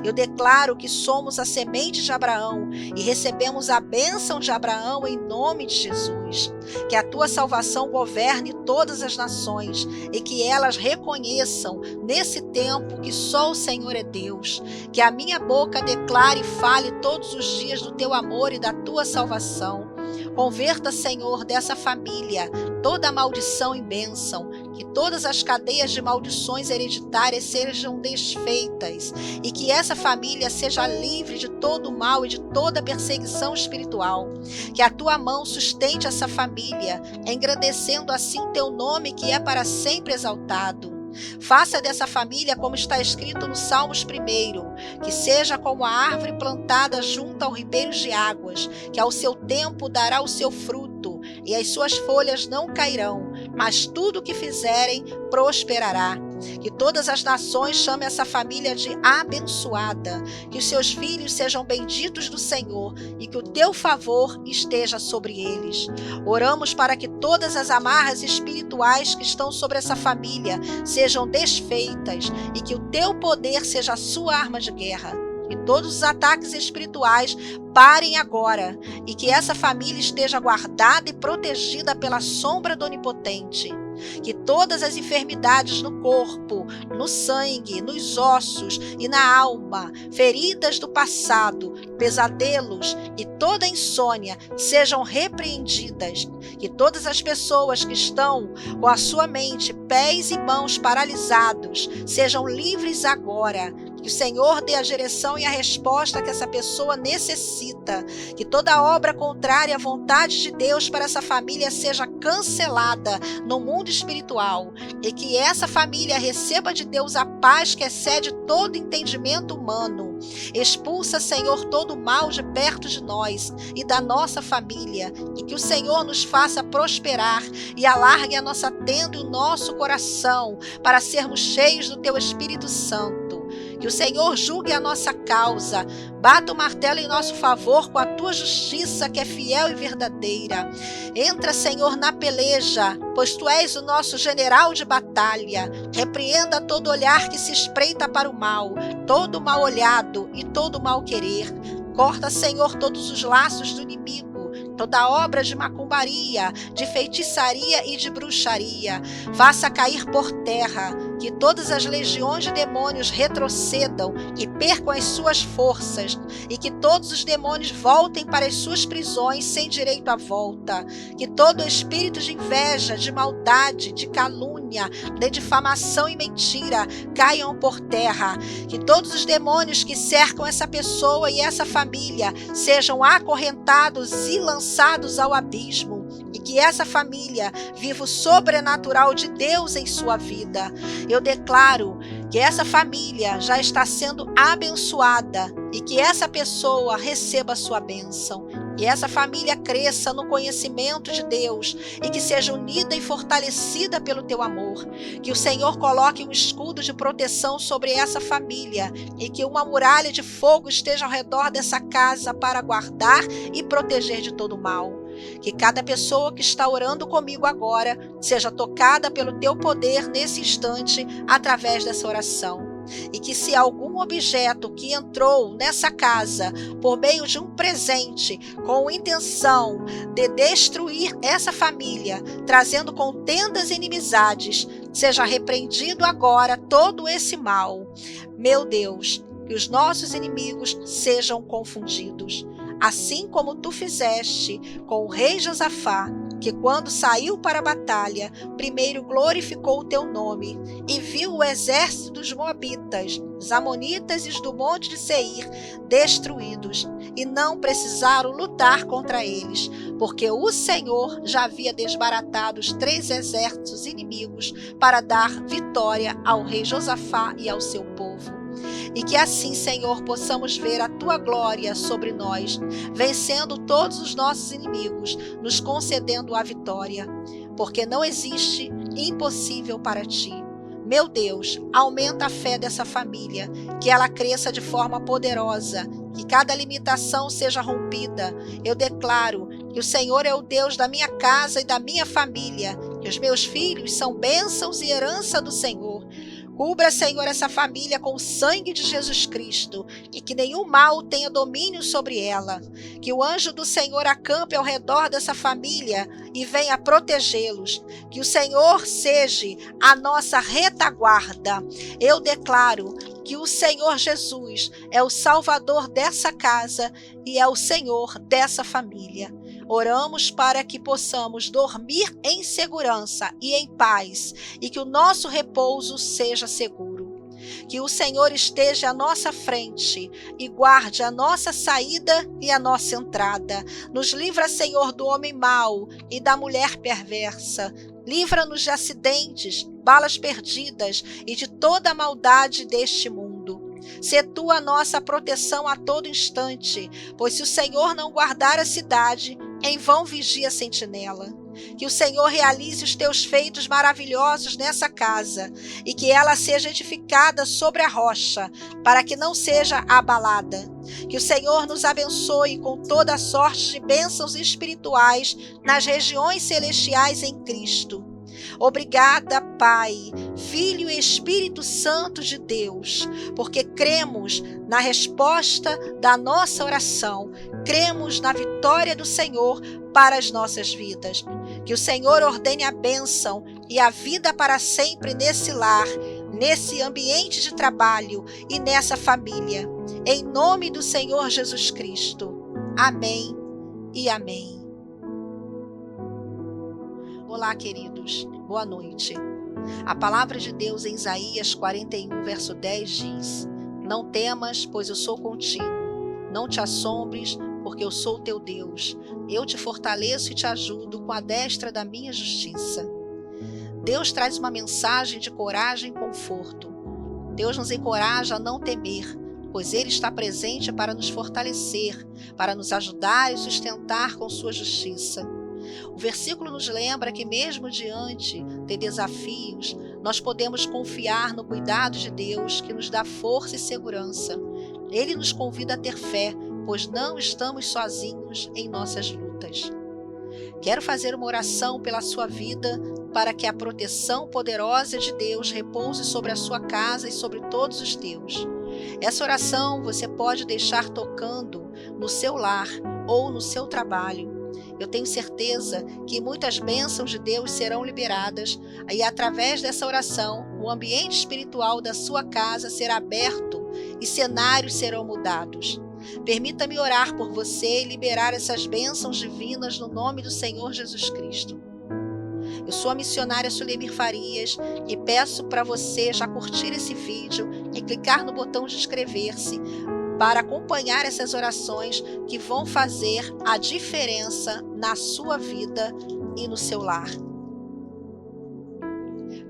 Eu declaro que somos a semente de Abraão e recebemos a bênção de Abraão em nome de Jesus. Que a tua salvação governe todas as nações e que elas reconheçam nesse tempo que só o Senhor é Deus. Que a minha boca declare e fale todos os dias do teu amor e da tua salvação. Converta, Senhor, dessa família toda a maldição em bênção, que todas as cadeias de maldições hereditárias sejam desfeitas e que essa família seja livre de todo o mal e de toda perseguição espiritual. Que a tua mão sustente essa família, engrandecendo assim o teu nome que é para sempre exaltado. Faça dessa família como está escrito no Salmos 1, que seja como a árvore plantada junto ao ribeiros de águas, que ao seu tempo dará o seu fruto, e as suas folhas não cairão, mas tudo o que fizerem prosperará. Que todas as nações chamem essa família de abençoada. Que os seus filhos sejam benditos do Senhor e que o teu favor esteja sobre eles. Oramos para que todas as amarras espirituais que estão sobre essa família sejam desfeitas e que o teu poder seja a sua arma de guerra. Que todos os ataques espirituais parem agora e que essa família esteja guardada e protegida pela sombra do Onipotente. Que todas as enfermidades no corpo, no sangue, nos ossos e na alma, feridas do passado, pesadelos e toda insônia sejam repreendidas. Que todas as pessoas que estão com a sua mente, pés e mãos paralisados sejam livres agora. Que o Senhor dê a direção e a resposta que essa pessoa necessita. Que toda obra contrária à vontade de Deus para essa família seja cancelada no mundo espiritual. E que essa família receba de Deus a paz que excede todo entendimento humano. Expulsa, Senhor, todo o mal de perto de nós e da nossa família. E que o Senhor nos faça prosperar e alargue a nossa tenda e o nosso coração para sermos cheios do Teu Espírito Santo. Que o Senhor julgue a nossa causa, bata o martelo em nosso favor com a tua justiça que é fiel e verdadeira. Entra, Senhor, na peleja, pois tu és o nosso general de batalha. Repreenda todo olhar que se espreita para o mal, todo mal olhado e todo mal querer. Corta, Senhor, todos os laços do inimigo, toda obra de macumbaria, de feitiçaria e de bruxaria. Faça cair por terra, que todas as legiões de demônios retrocedam e percam as suas forças, e que todos os demônios voltem para as suas prisões sem direito à volta. Que todo espírito de inveja, de maldade, de calúnia, de difamação e mentira caiam por terra. Que todos os demônios que cercam essa pessoa e essa família sejam acorrentados e lançados ao abismo. E que essa família viva o sobrenatural de Deus em sua vida. Eu declaro que essa família já está sendo abençoada e que essa pessoa receba a sua bênção. Que essa família cresça no conhecimento de Deus e que seja unida e fortalecida pelo teu amor. Que o Senhor coloque um escudo de proteção sobre essa família e que uma muralha de fogo esteja ao redor dessa casa para guardar e proteger de todo mal. Que cada pessoa que está orando comigo agora seja tocada pelo teu poder nesse instante através dessa oração. E que se algum objeto que entrou nessa casa por meio de um presente com intenção de destruir essa família, trazendo contendas e inimizades, seja repreendido agora todo esse mal. Meu Deus, que os nossos inimigos sejam confundidos. Assim como tu fizeste com o rei Josafá, que quando saiu para a batalha, primeiro glorificou o teu nome e viu o exército dos Moabitas, os Amonitas e os do monte de Seir destruídos, e não precisaram lutar contra eles, porque o Senhor já havia desbaratado os 3 exércitos inimigos para dar vitória ao rei Josafá e ao seu povo. E que assim, Senhor, possamos ver a tua glória sobre nós, vencendo todos os nossos inimigos, nos concedendo a vitória, porque não existe impossível para ti. Meu Deus, aumenta a fé dessa família, que ela cresça de forma poderosa, que cada limitação seja rompida. Eu declaro que o Senhor é o Deus da minha casa e da minha família, que os meus filhos são bênçãos e herança do Senhor. Cubra, Senhor, essa família com o sangue de Jesus Cristo e que nenhum mal tenha domínio sobre ela. Que o anjo do Senhor acampe ao redor dessa família e venha protegê-los. Que o Senhor seja a nossa retaguarda. Eu declaro que o Senhor Jesus é o Salvador dessa casa e é o Senhor dessa família. Oramos para que possamos dormir em segurança e em paz e que o nosso repouso seja seguro. Que o Senhor esteja à nossa frente e guarde a nossa saída e a nossa entrada. Nos livra, Senhor, do homem mau e da mulher perversa. Livra-nos de acidentes, balas perdidas e de toda a maldade deste mundo. Sê tu a nossa proteção a todo instante, pois se o Senhor não guardar a cidade, em vão vigia a sentinela. Que o Senhor realize os teus feitos maravilhosos nessa casa e que ela seja edificada sobre a rocha, para que não seja abalada. Que o Senhor nos abençoe com toda sorte de bênçãos espirituais nas regiões celestiais em Cristo. Obrigada, Pai, Filho e Espírito Santo de Deus, porque cremos na resposta da nossa oração, cremos na vitória do Senhor para as nossas vidas. Que o Senhor ordene a bênção e a vida para sempre nesse lar, nesse ambiente de trabalho e nessa família. Em nome do Senhor Jesus Cristo. Amém e amém. Olá, queridos. Boa noite. A palavra de Deus em Isaías 41, verso 10 diz: Não temas, pois eu sou contigo. Não te assombres, porque eu sou teu Deus. Eu te fortaleço e te ajudo com a destra da minha justiça. Deus traz uma mensagem de coragem e conforto. Deus nos encoraja a não temer, pois Ele está presente para nos fortalecer, para nos ajudar e sustentar com sua justiça. O versículo nos lembra que mesmo diante de desafios, nós podemos confiar no cuidado de Deus que nos dá força e segurança. Ele nos convida a ter fé, pois não estamos sozinhos em nossas lutas. Quero fazer uma oração pela sua vida, para que a proteção poderosa de Deus repouse sobre a sua casa e sobre todos os teus. Essa oração você pode deixar tocando no seu lar ou no seu trabalho. Eu tenho certeza que muitas bênçãos de Deus serão liberadas e através dessa oração, o ambiente espiritual da sua casa será aberto e cenários serão mudados. Permita-me orar por você e liberar essas bênçãos divinas no nome do Senhor Jesus Cristo. Eu sou a missionária Sulemir Farias e peço para você já curtir esse vídeo e clicar no botão de inscrever-se para acompanhar essas orações que vão fazer a diferença na sua vida e no seu lar.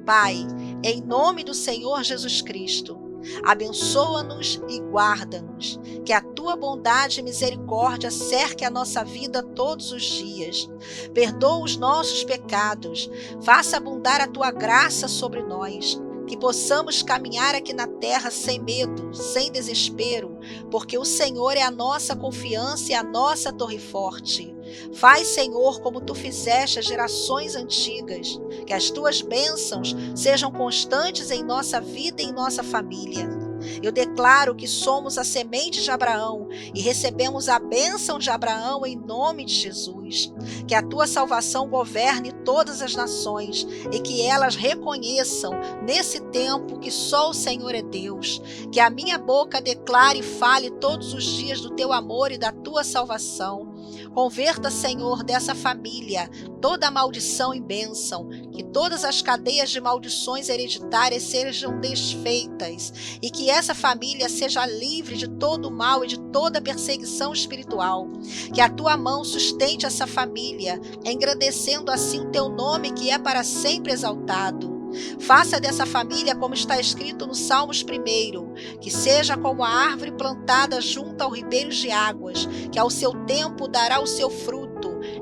Pai, em nome do Senhor Jesus Cristo, abençoa-nos e guarda-nos, que a tua bondade e misericórdia cerque a nossa vida todos os dias. Perdoa os nossos pecados, faça abundar a tua graça sobre nós, que possamos caminhar aqui na terra sem medo, sem desespero, porque o Senhor é a nossa confiança e a nossa torre forte. Faz, Senhor, como tu fizeste às gerações antigas, que as tuas bênçãos sejam constantes em nossa vida e em nossa família. Eu declaro que somos a semente de Abraão e recebemos a bênção de Abraão em nome de Jesus. Que a tua salvação governe todas as nações e que elas reconheçam nesse tempo que só o Senhor é Deus. Que a minha boca declare e fale todos os dias do teu amor e da tua salvação. Converta, Senhor, dessa família toda a maldição em bênção, que todas as cadeias de maldições hereditárias sejam desfeitas e que essa família seja livre de todo o mal e de toda perseguição espiritual. Que a tua mão sustente essa família, engrandecendo assim o teu nome que é para sempre exaltado. Faça dessa família como está escrito no Salmos 1, que seja como a árvore plantada junto ao ribeiros de águas, que ao seu tempo dará o seu fruto,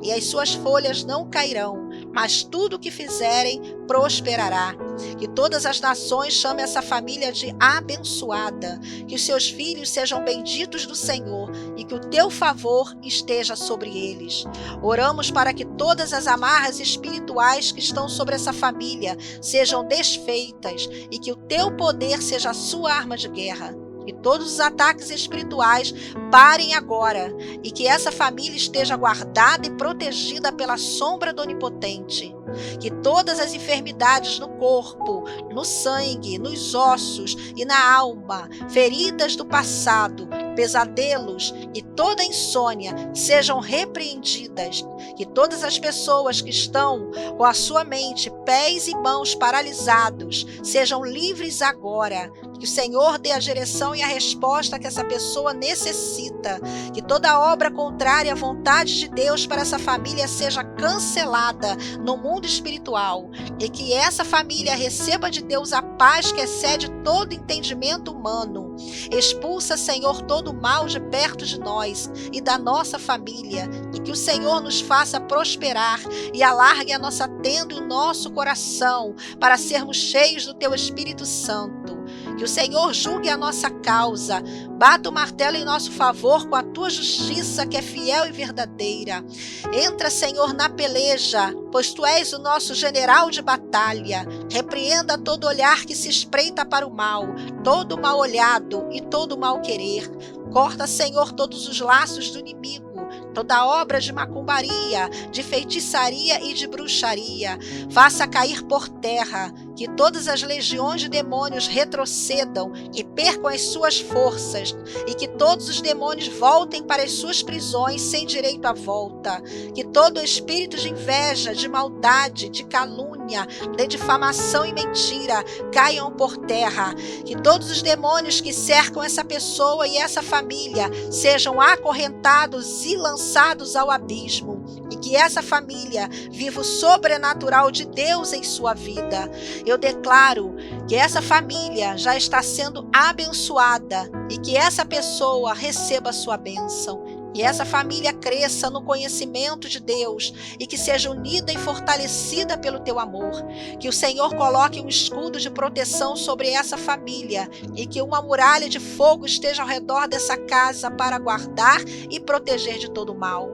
e as suas folhas não cairão, mas tudo o que fizerem prosperará. Que todas as nações chamem essa família de abençoada, que os seus filhos sejam benditos do Senhor e que o teu favor esteja sobre eles. Oramos para que todas as amarras espirituais que estão sobre essa família sejam desfeitas e que o teu poder seja a sua arma de guerra. Que todos os ataques espirituais parem agora e que essa família esteja guardada e protegida pela sombra do Onipotente. Que todas as enfermidades no corpo, no sangue, nos ossos e na alma, feridas do passado, pesadelos e toda insônia sejam repreendidas. Que todas as pessoas que estão com a sua mente, pés e mãos paralisados sejam livres agora. Que o Senhor dê a direção e a resposta que essa pessoa necessita. Que toda obra contrária à vontade de Deus para essa família seja cancelada no mundo espiritual. E que essa família receba de Deus a paz que excede todo entendimento humano. Expulsa, Senhor, todo o mal de perto de nós e da nossa família. E que o Senhor nos faça prosperar e alargue a nossa tenda e o nosso coração para sermos cheios do Teu Espírito Santo. Que o Senhor julgue a nossa causa, bata o martelo em nosso favor com a Tua justiça que é fiel e verdadeira. Entra, Senhor, na peleja, pois Tu és o nosso general de batalha. Repreenda todo olhar que se espreita para o mal, todo mal olhado e todo mal querer. Corta, Senhor, todos os laços do inimigo, toda obra de macumbaria, de feitiçaria e de bruxaria. Faça cair por terra, que todas as legiões de demônios retrocedam e percam as suas forças, e que todos os demônios voltem para as suas prisões sem direito à volta. Que todo espírito de inveja, de maldade, de calúnia, de difamação e mentira caiam por terra. Que todos os demônios que cercam essa pessoa e essa família sejam acorrentados e lançados ao abismo. E que essa família viva o sobrenatural de Deus em sua vida. Eu declaro que essa família já está sendo abençoada e que essa pessoa receba a sua bênção. Que essa família cresça no conhecimento de Deus e que seja unida e fortalecida pelo Teu amor. Que o Senhor coloque um escudo de proteção sobre essa família e que uma muralha de fogo esteja ao redor dessa casa para guardar e proteger de todo mal.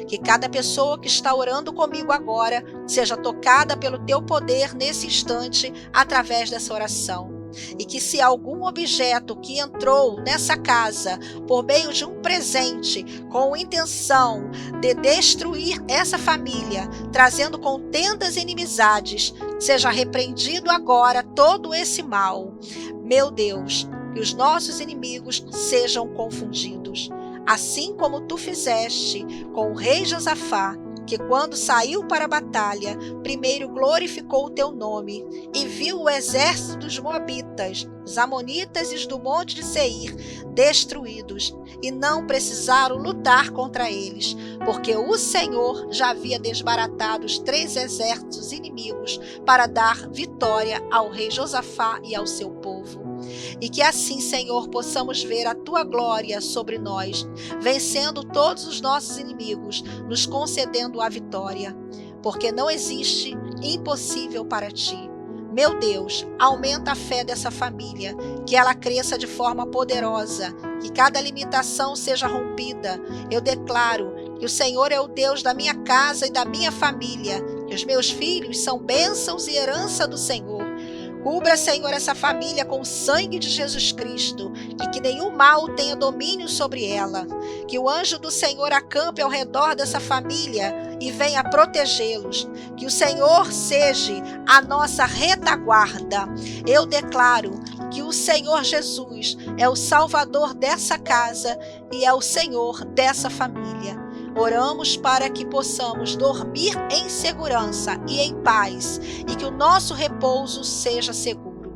Que cada pessoa que está orando comigo agora seja tocada pelo Teu poder nesse instante através dessa oração. E que se algum objeto que entrou nessa casa por meio de um presente com intenção de destruir essa família, trazendo contendas e inimizades, seja repreendido agora todo esse mal. Meu Deus, que os nossos inimigos sejam confundidos, assim como Tu fizeste com o rei Josafá, que quando saiu para a batalha, primeiro glorificou o Teu nome e viu o exército dos Moabitas, os Amonitas e os do monte de Seir destruídos, e não precisaram lutar contra eles, porque o Senhor já havia desbaratado os 3 exércitos inimigos para dar vitória ao rei Josafá e ao seu povo. E que assim, Senhor, possamos ver a Tua glória sobre nós, vencendo todos os nossos inimigos, nos concedendo a vitória, porque não existe impossível para Ti. Meu Deus, aumenta a fé dessa família, que ela cresça de forma poderosa, que cada limitação seja rompida. Eu declaro que o Senhor é o Deus da minha casa e da minha família, que os meus filhos são bênçãos e herança do Senhor. Cubra, Senhor, essa família com o sangue de Jesus Cristo e que nenhum mal tenha domínio sobre ela. Que o anjo do Senhor acampe ao redor dessa família e venha protegê-los. Que o Senhor seja a nossa retaguarda. Eu declaro que o Senhor Jesus é o Salvador dessa casa e é o Senhor dessa família. Oramos para que possamos dormir em segurança e em paz e que o nosso repouso seja seguro.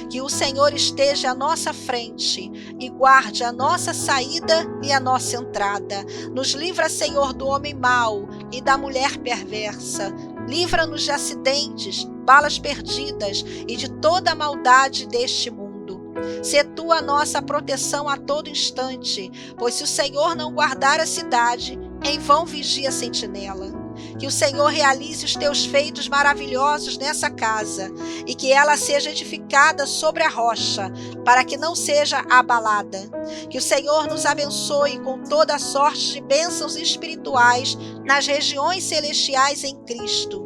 Que o Senhor esteja à nossa frente e guarde a nossa saída e a nossa entrada. Nos livra, Senhor, do homem mau e da mulher perversa. Livra-nos de acidentes, balas perdidas e de toda a maldade deste mundo. Sê Tu a nossa proteção a todo instante, pois se o Senhor não guardar a cidade, em vão vigia a sentinela. Que o Senhor realize os Teus feitos maravilhosos nessa casa e que ela seja edificada sobre a rocha, para que não seja abalada. Que o Senhor nos abençoe com toda sorte de bênçãos espirituais nas regiões celestiais em Cristo.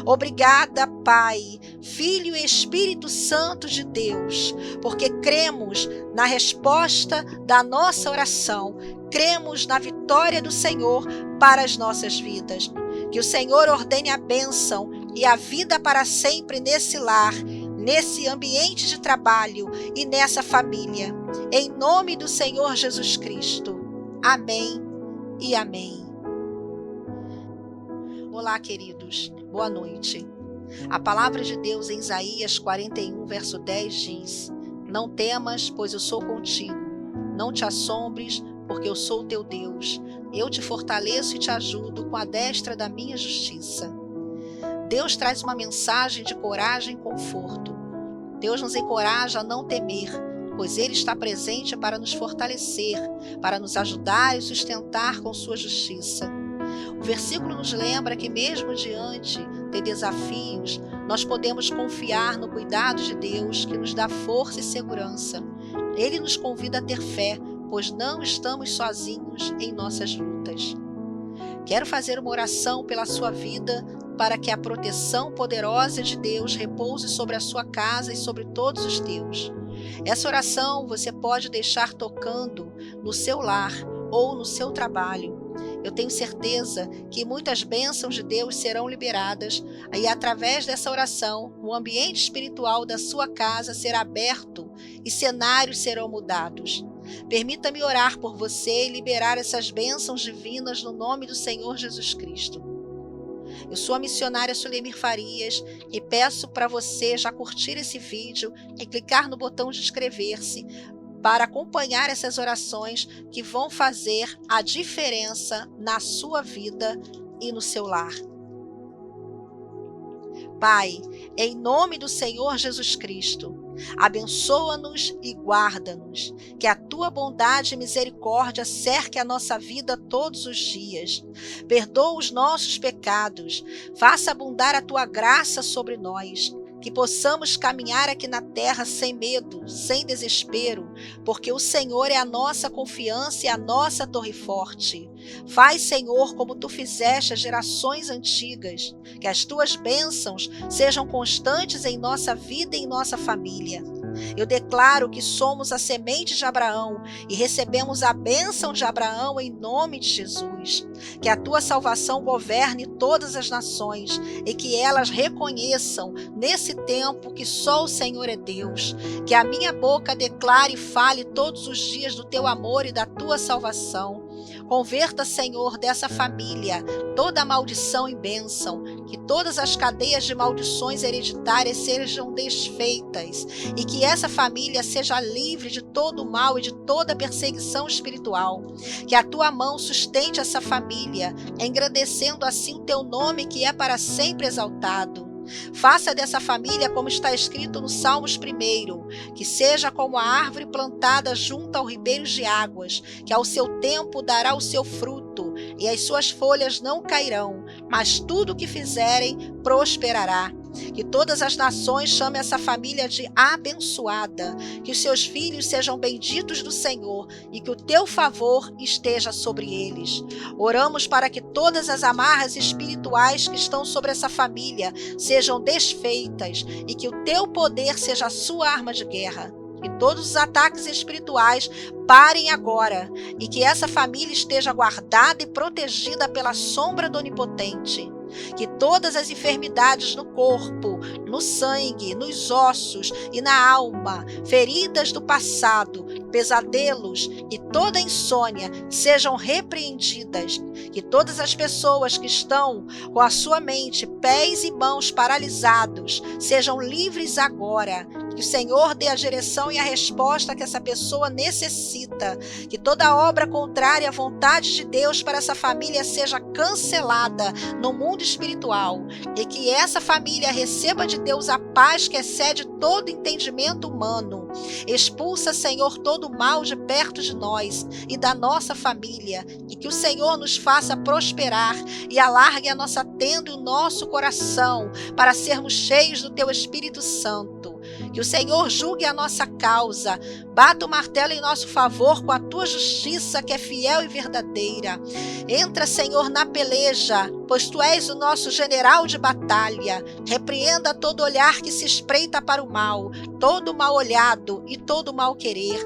Obrigada, Pai, Filho e Espírito Santo de Deus, porque cremos na resposta da nossa oração, cremos na vitória do Senhor para as nossas vidas. Que o Senhor ordene a bênção e a vida para sempre nesse lar, nesse ambiente de trabalho e nessa família. Em nome do Senhor Jesus Cristo. Amém e amém. Olá, queridos. Boa noite. A palavra de Deus em Isaías 41, verso 10 diz: Não temas, pois eu sou contigo. Não te assombres, porque eu sou o teu Deus. Eu te fortaleço e te ajudo com a destra da minha justiça. Deus traz uma mensagem de coragem e conforto. Deus nos encoraja a não temer, pois Ele está presente para nos fortalecer, para nos ajudar e sustentar com sua justiça. O versículo nos lembra que mesmo diante de desafios, nós podemos confiar no cuidado de Deus, que nos dá força e segurança. Ele nos convida a ter fé, pois não estamos sozinhos em nossas lutas. Quero fazer uma oração pela sua vida, para que a proteção poderosa de Deus repouse sobre a sua casa e sobre todos os teus. Essa oração você pode deixar tocando no seu lar ou no seu trabalho. Eu tenho certeza que muitas bênçãos de Deus serão liberadas e através dessa oração, o ambiente espiritual da sua casa será aberto e cenários serão mudados. Permita-me orar por você e liberar essas bênçãos divinas no nome do Senhor Jesus Cristo. Eu sou a missionária Sulemir Farias e peço para você já curtir esse vídeo e clicar no botão de inscrever-se para acompanhar essas orações que vão fazer a diferença na sua vida e no seu lar. Pai, em nome do Senhor Jesus Cristo, abençoa-nos e guarda-nos, que a tua bondade e misericórdia cerque a nossa vida todos os dias. Perdoa os nossos pecados, faça abundar a tua graça sobre nós, que possamos caminhar aqui na terra sem medo, sem desespero, porque o Senhor é a nossa confiança e a nossa torre forte. Faz, Senhor, como tu fizeste às gerações antigas, que as tuas bênçãos sejam constantes em nossa vida e em nossa família. Eu declaro que somos a semente de Abraão e recebemos a bênção de Abraão em nome de Jesus. Que a tua salvação governe todas as nações e que elas reconheçam nesse tempo que só o Senhor é Deus. Que a minha boca declare e fale todos os dias do teu amor e da tua salvação. Converta, Senhor, dessa família toda maldição em bênção, que todas as cadeias de maldições hereditárias sejam desfeitas e que essa família seja livre de todo o mal e de toda perseguição espiritual. Que a tua mão sustente essa família, engrandecendo assim o teu nome que é para sempre exaltado. Faça dessa família como está escrito no Salmos 1, que seja como a árvore plantada junto ao ribeiro de águas, que ao seu tempo dará o seu fruto, e as suas folhas não cairão, mas tudo o que fizerem prosperará. Que todas as nações chamem essa família de abençoada, que os seus filhos sejam benditos do Senhor e que o teu favor esteja sobre eles. Oramos para que todas as amarras espirituais que estão sobre essa família sejam desfeitas e que o teu poder seja a sua arma de guerra. Que todos os ataques espirituais parem agora e que essa família esteja guardada e protegida pela sombra do Onipotente. Que todas as enfermidades no corpo, no sangue, nos ossos e na alma, feridas do passado, pesadelos e toda insônia sejam repreendidas. Que todas as pessoas que estão com a sua mente, pés e mãos paralisados sejam livres agora. Que o Senhor dê a direção e a resposta que essa pessoa necessita. Que toda obra contrária à vontade de Deus para essa família seja cancelada no mundo espiritual. E que essa família receba de Deus a paz que excede todo entendimento humano. Expulsa, Senhor, todo o mal de perto de nós e da nossa família. E que o Senhor nos faça prosperar e alargue a nossa tenda e o nosso coração para sermos cheios do teu Espírito Santo. Que o Senhor julgue a nossa causa, bata o martelo em nosso favor com a tua justiça que é fiel e verdadeira. Entra, Senhor, na peleja, pois tu és o nosso general de batalha. Repreenda todo olhar que se espreita para o mal, todo mal olhado e todo mal querer.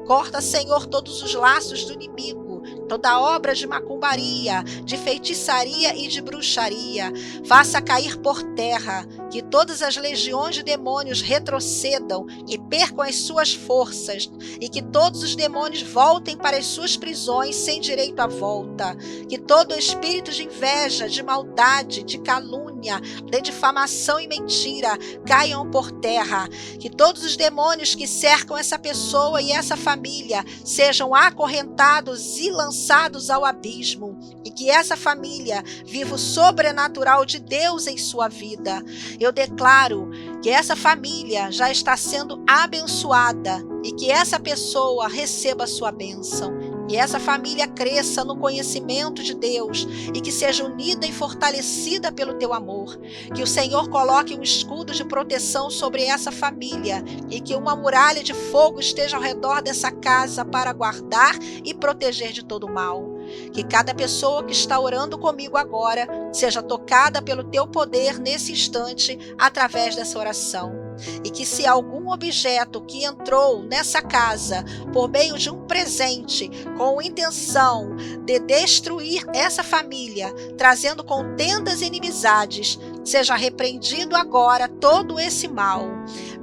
Corta, Senhor, todos os laços do inimigo, toda obra de macumbaria, de feitiçaria e de bruxaria. Faça cair por terra que todas as legiões de demônios retrocedam e percam as suas forças, e que todos os demônios voltem para as suas prisões sem direito à volta, que todo espírito de inveja, de maldade, de calúnia, de difamação e mentira caiam por terra, que todos os demônios que cercam essa pessoa e essa família sejam acorrentados e lançados ao abismo, e que essa família viva o sobrenatural de Deus em sua vida. Eu declaro que essa família já está sendo abençoada e que essa pessoa receba a sua bênção. E essa família cresça no conhecimento de Deus e que seja unida e fortalecida pelo teu amor. Que o Senhor coloque um escudo de proteção sobre essa família e que uma muralha de fogo esteja ao redor dessa casa para guardar e proteger de todo mal. Que cada pessoa que está orando comigo agora seja tocada pelo teu poder nesse instante através dessa oração. E que se algum objeto que entrou nessa casa por meio de um presente com intenção de destruir essa família, trazendo contendas e inimizades, seja repreendido agora todo esse mal.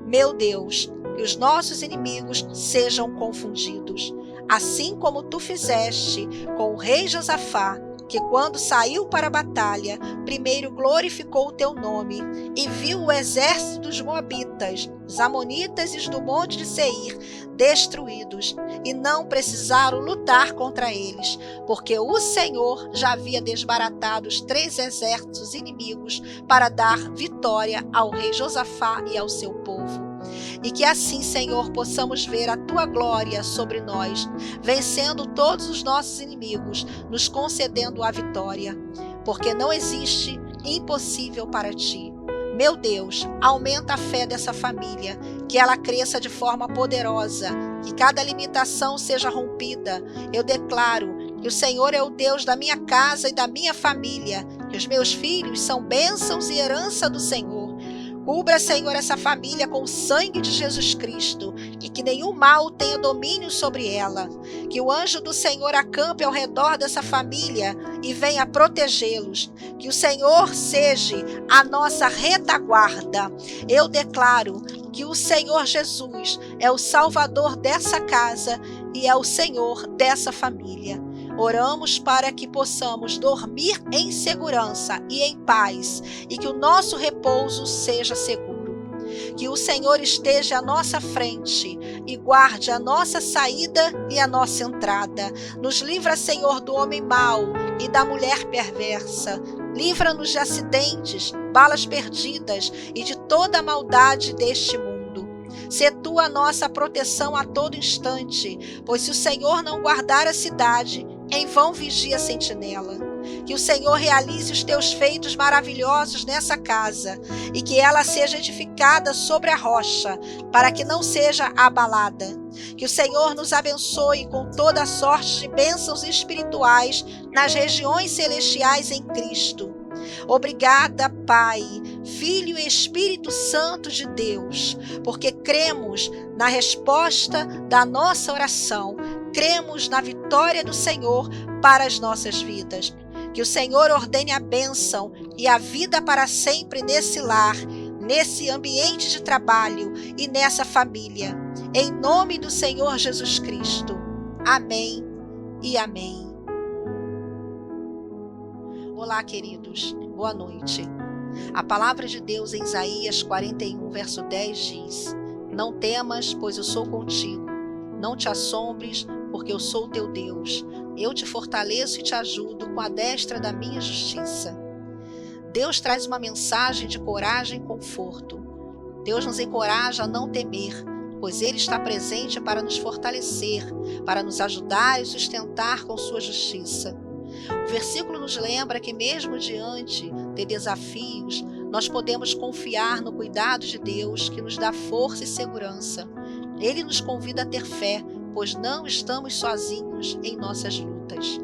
Meu Deus, que os nossos inimigos sejam confundidos, assim como tu fizeste com o rei Josafá, que quando saiu para a batalha, primeiro glorificou o teu nome e viu o exército dos Moabitas, os Amonitas e os do monte de Seir destruídos, e não precisaram lutar contra eles, porque o Senhor já havia desbaratado os 3 exércitos inimigos para dar vitória ao rei Josafá e ao seu povo. E que assim, Senhor, possamos ver a tua glória sobre nós, vencendo todos os nossos inimigos, nos concedendo a vitória, porque não existe impossível para ti. Meu Deus, aumenta a fé dessa família, que ela cresça de forma poderosa, que cada limitação seja rompida. Eu declaro que o Senhor é o Deus da minha casa e da minha família, que os meus filhos são bênçãos e herança do Senhor. Cubra, Senhor, essa família com o sangue de Jesus Cristo e que nenhum mal tenha domínio sobre ela. Que o anjo do Senhor acampe ao redor dessa família e venha protegê-los. Que o Senhor seja a nossa retaguarda. Eu declaro que o Senhor Jesus é o Salvador dessa casa e é o Senhor dessa família. Oramos para que possamos dormir em segurança e em paz e que o nosso repouso seja seguro. Que o Senhor esteja à nossa frente e guarde a nossa saída e a nossa entrada. Nos livra, Senhor, do homem mau e da mulher perversa. Livra-nos de acidentes, balas perdidas e de toda a maldade deste mundo. Sê tu a nossa proteção a todo instante, pois se o Senhor não guardar a cidade, em vão vigia a sentinela. Que o Senhor realize os teus feitos maravilhosos nessa casa e que ela seja edificada sobre a rocha, para que não seja abalada. Que o Senhor nos abençoe com toda a sorte de bênçãos espirituais nas regiões celestiais em Cristo. Obrigada, Pai, Filho e Espírito Santo de Deus, porque cremos na resposta da nossa oração, cremos na vitória do Senhor para as nossas vidas. Que o Senhor ordene a bênção e a vida para sempre nesse lar, nesse ambiente de trabalho e nessa família. Em nome do Senhor Jesus Cristo. Amém e amém. Olá, queridos. Boa noite. A palavra de Deus em Isaías 41, verso 10 diz: Não temas, pois eu sou contigo. Não te assombres, porque eu sou teu Deus. Eu te fortaleço e te ajudo com a destra da minha justiça. Deus traz uma mensagem de coragem e conforto. Deus nos encoraja a não temer, pois Ele está presente para nos fortalecer, para nos ajudar e sustentar com sua justiça. O versículo nos lembra que mesmo diante de desafios, nós podemos confiar no cuidado de Deus que nos dá força e segurança. Ele nos convida a ter fé, pois não estamos sozinhos em nossas lutas.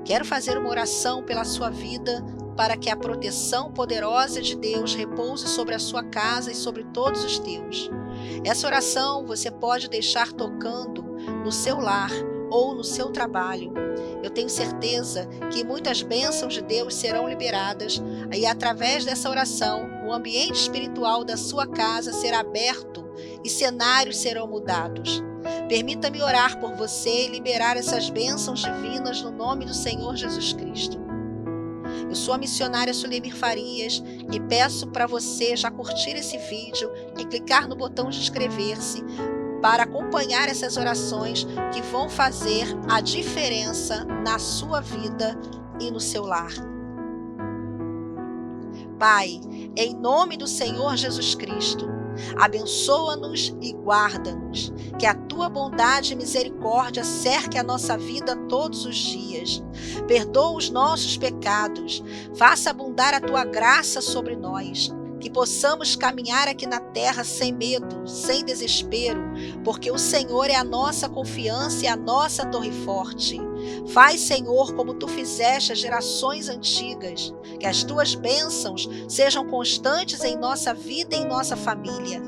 Quero fazer uma oração pela sua vida para que a proteção poderosa de Deus repouse sobre a sua casa e sobre todos os teus. Essa oração você pode deixar tocando no seu lar ou no seu trabalho. Eu tenho certeza que muitas bênçãos de Deus serão liberadas e através dessa oração o o ambiente espiritual da sua casa será aberto e cenários serão mudados. Permita-me orar por você e liberar essas bênçãos divinas no nome do Senhor Jesus Cristo. Eu sou a missionária Sulemir Farias e peço para você já curtir esse vídeo e clicar no botão de inscrever-se para acompanhar essas orações que vão fazer a diferença na sua vida e no seu lar. Pai, em nome do Senhor Jesus Cristo, abençoa-nos e guarda-nos, que a tua bondade e misericórdia cerque a nossa vida todos os dias. Perdoa os nossos pecados, faça abundar a tua graça sobre nós, que possamos caminhar aqui na terra sem medo, sem desespero, porque o Senhor é a nossa confiança e a nossa torre forte. Faz, Senhor, como tu fizeste às gerações antigas, que as tuas bênçãos sejam constantes em nossa vida e em nossa família.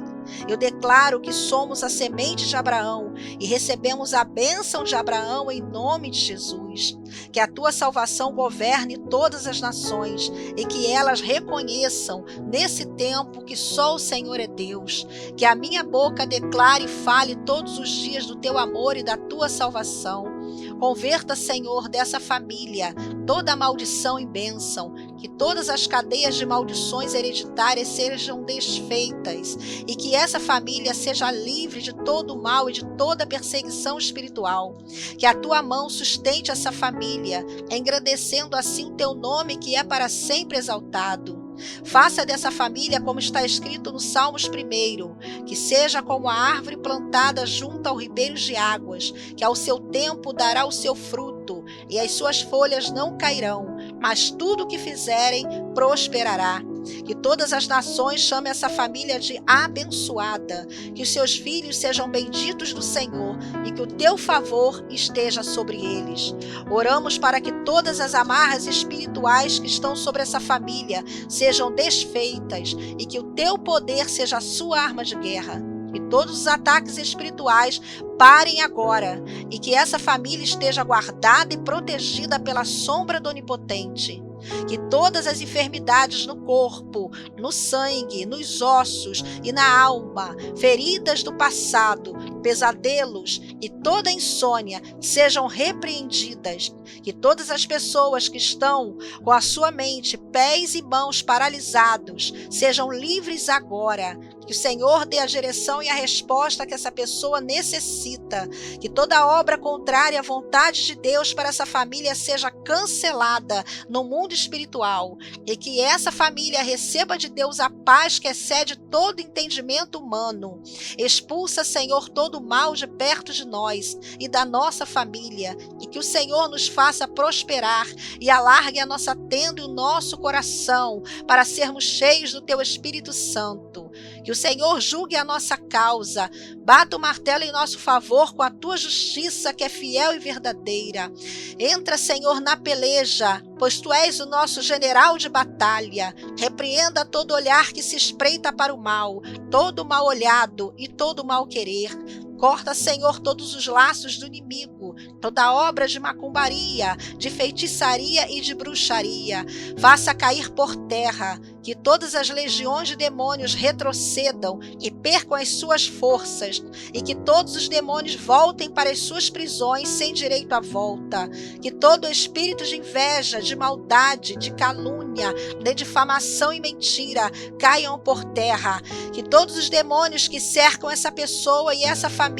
Eu declaro que somos a semente de Abraão e recebemos a bênção de Abraão em nome de Jesus. Que a tua salvação governe todas as nações e que elas reconheçam nesse tempo que só o Senhor é Deus. Que a minha boca declare e fale todos os dias do teu amor e da tua salvação. Converta, Senhor, dessa família toda maldição em bênção, que todas as cadeias de maldições hereditárias sejam desfeitas e que essa família seja livre de todo o mal e de toda perseguição espiritual. Que a tua mão sustente essa família, engrandecendo assim o teu nome que é para sempre exaltado. Faça dessa família como está escrito no Salmos 1, que seja como a árvore plantada junto ao ribeiro de águas, que ao seu tempo dará o seu fruto, e as suas folhas não cairão, mas tudo o que fizerem prosperará. Que todas as nações chamem essa família de abençoada, que os seus filhos sejam benditos do Senhor e que o teu favor esteja sobre eles. Oramos para que todas as amarras espirituais que estão sobre essa família sejam desfeitas e que o teu poder seja a sua arma de guerra. Que todos os ataques espirituais parem agora e que essa família esteja guardada e protegida pela sombra do Onipotente. Que todas as enfermidades no corpo, no sangue, nos ossos e na alma, feridas do passado, pesadelos e toda insônia sejam repreendidas. Que todas as pessoas que estão com a sua mente, pés e mãos paralisados sejam livres agora. Que o Senhor dê a direção e a resposta que essa pessoa necessita. Que toda obra contrária à vontade de Deus para essa família seja cancelada no mundo espiritual. E que essa família receba de Deus a paz que excede todo entendimento humano. Expulsa, Senhor, todo o mal de perto de nós e da nossa família. E que o Senhor nos faça prosperar e alargue a nossa tenda e o nosso coração para sermos cheios do teu Espírito Santo. Que o Senhor julgue a nossa causa, bata o martelo em nosso favor com a tua justiça que é fiel e verdadeira. Entra, Senhor, na peleja, pois tu és o nosso general de batalha. Repreenda todo olhar que se espreita para o mal, todo mal olhado e todo mal querer. Corta, Senhor, todos os laços do inimigo, toda obra de macumbaria, de feitiçaria e de bruxaria. Faça cair por terra, que todas as legiões de demônios retrocedam e percam as suas forças, e que todos os demônios voltem para as suas prisões sem direito à volta. Que todo espírito de inveja, de maldade, de calúnia, de difamação e mentira caiam por terra. Que todos os demônios que cercam essa pessoa e essa família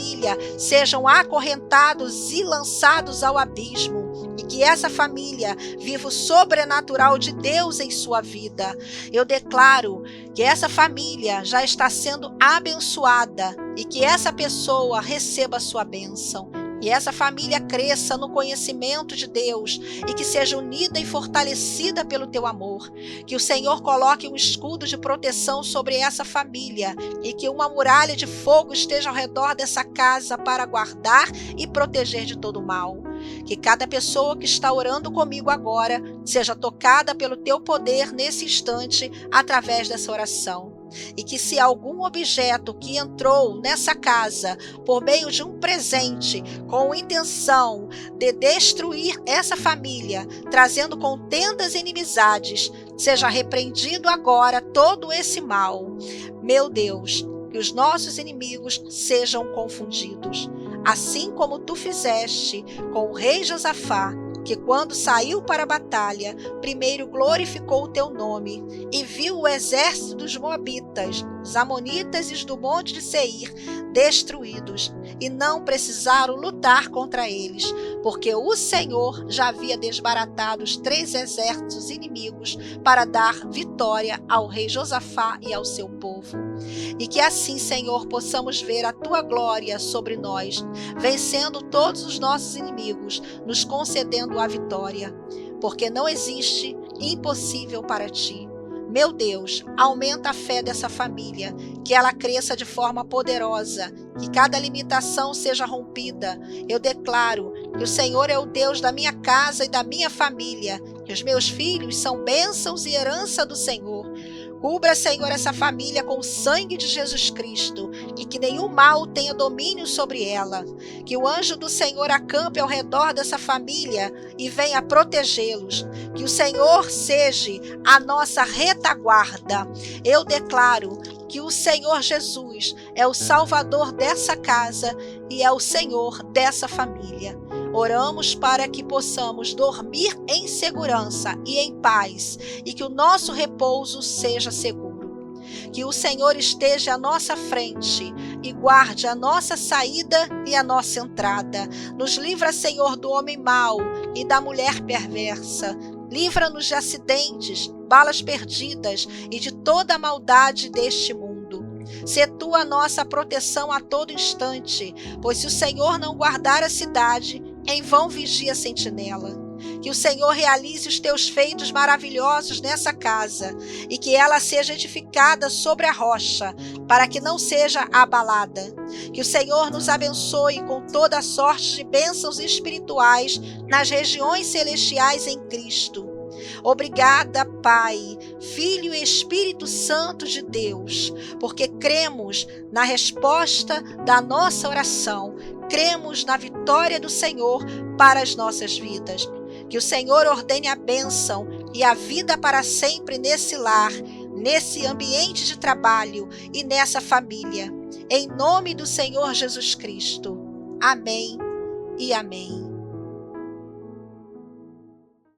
sejam acorrentados e lançados ao abismo. E que essa família viva o sobrenatural de Deus em sua vida. Eu declaro que essa família já está sendo abençoada e que essa pessoa receba a sua bênção. E essa família cresça no conhecimento de Deus e que seja unida e fortalecida pelo teu amor. Que o Senhor coloque um escudo de proteção sobre essa família e que uma muralha de fogo esteja ao redor dessa casa para guardar e proteger de todo mal. Que cada pessoa que está orando comigo agora seja tocada pelo teu poder nesse instante através dessa oração. E que se algum objeto que entrou nessa casa por meio de um presente com intenção de destruir essa família, trazendo contendas e inimizades, Seja repreendido agora todo esse mal. Meu Deus, que os nossos inimigos sejam confundidos, assim como tu fizeste com o rei Josafá, que quando saiu para a batalha, primeiro glorificou o teu nome e viu o exército dos Moabitas, dos Amonitas e do monte de Seir destruídos, e não precisaram lutar contra eles, porque o Senhor já havia desbaratado os 3 exércitos inimigos para dar vitória ao rei Josafá e ao seu povo. E que assim, Senhor, possamos ver a tua glória sobre nós, vencendo todos os nossos inimigos, nos concedendo a vitória, porque não existe impossível para ti. Meu Deus, aumenta a fé dessa família, que ela cresça de forma poderosa, que cada limitação seja rompida. Eu declaro que o Senhor é o Deus da minha casa e da minha família, que os meus filhos são bênçãos e herança do Senhor. Cubra, Senhor, essa família com o sangue de Jesus Cristo e que nenhum mal tenha domínio sobre ela. Que o anjo do Senhor acampe ao redor dessa família e venha protegê-los. Que o Senhor seja a nossa retaguarda. Eu declaro que o Senhor Jesus é o Salvador dessa casa e é o Senhor dessa família. Oramos para que possamos dormir em segurança e em paz e que o nosso repouso seja seguro. Que o Senhor esteja à nossa frente e guarde a nossa saída e a nossa entrada. Nos livra, Senhor, do homem mau e da mulher perversa. Livra-nos de acidentes, balas perdidas e de toda a maldade deste mundo. Sê tu a nossa proteção a todo instante, pois se o Senhor não guardar a cidade, em vão vigia a sentinela. Que o Senhor realize os teus feitos maravilhosos nessa casa e que ela seja edificada sobre a rocha, para que não seja abalada. Que o Senhor nos abençoe com toda sorte de bênçãos espirituais nas regiões celestiais em Cristo. Obrigada, Pai, Filho e Espírito Santo de Deus, porque cremos na resposta da nossa oração, cremos na vitória do Senhor para as nossas vidas. Que o Senhor ordene a bênção e a vida para sempre nesse lar, nesse ambiente de trabalho e nessa família. Em nome do Senhor Jesus Cristo. Amém e amém.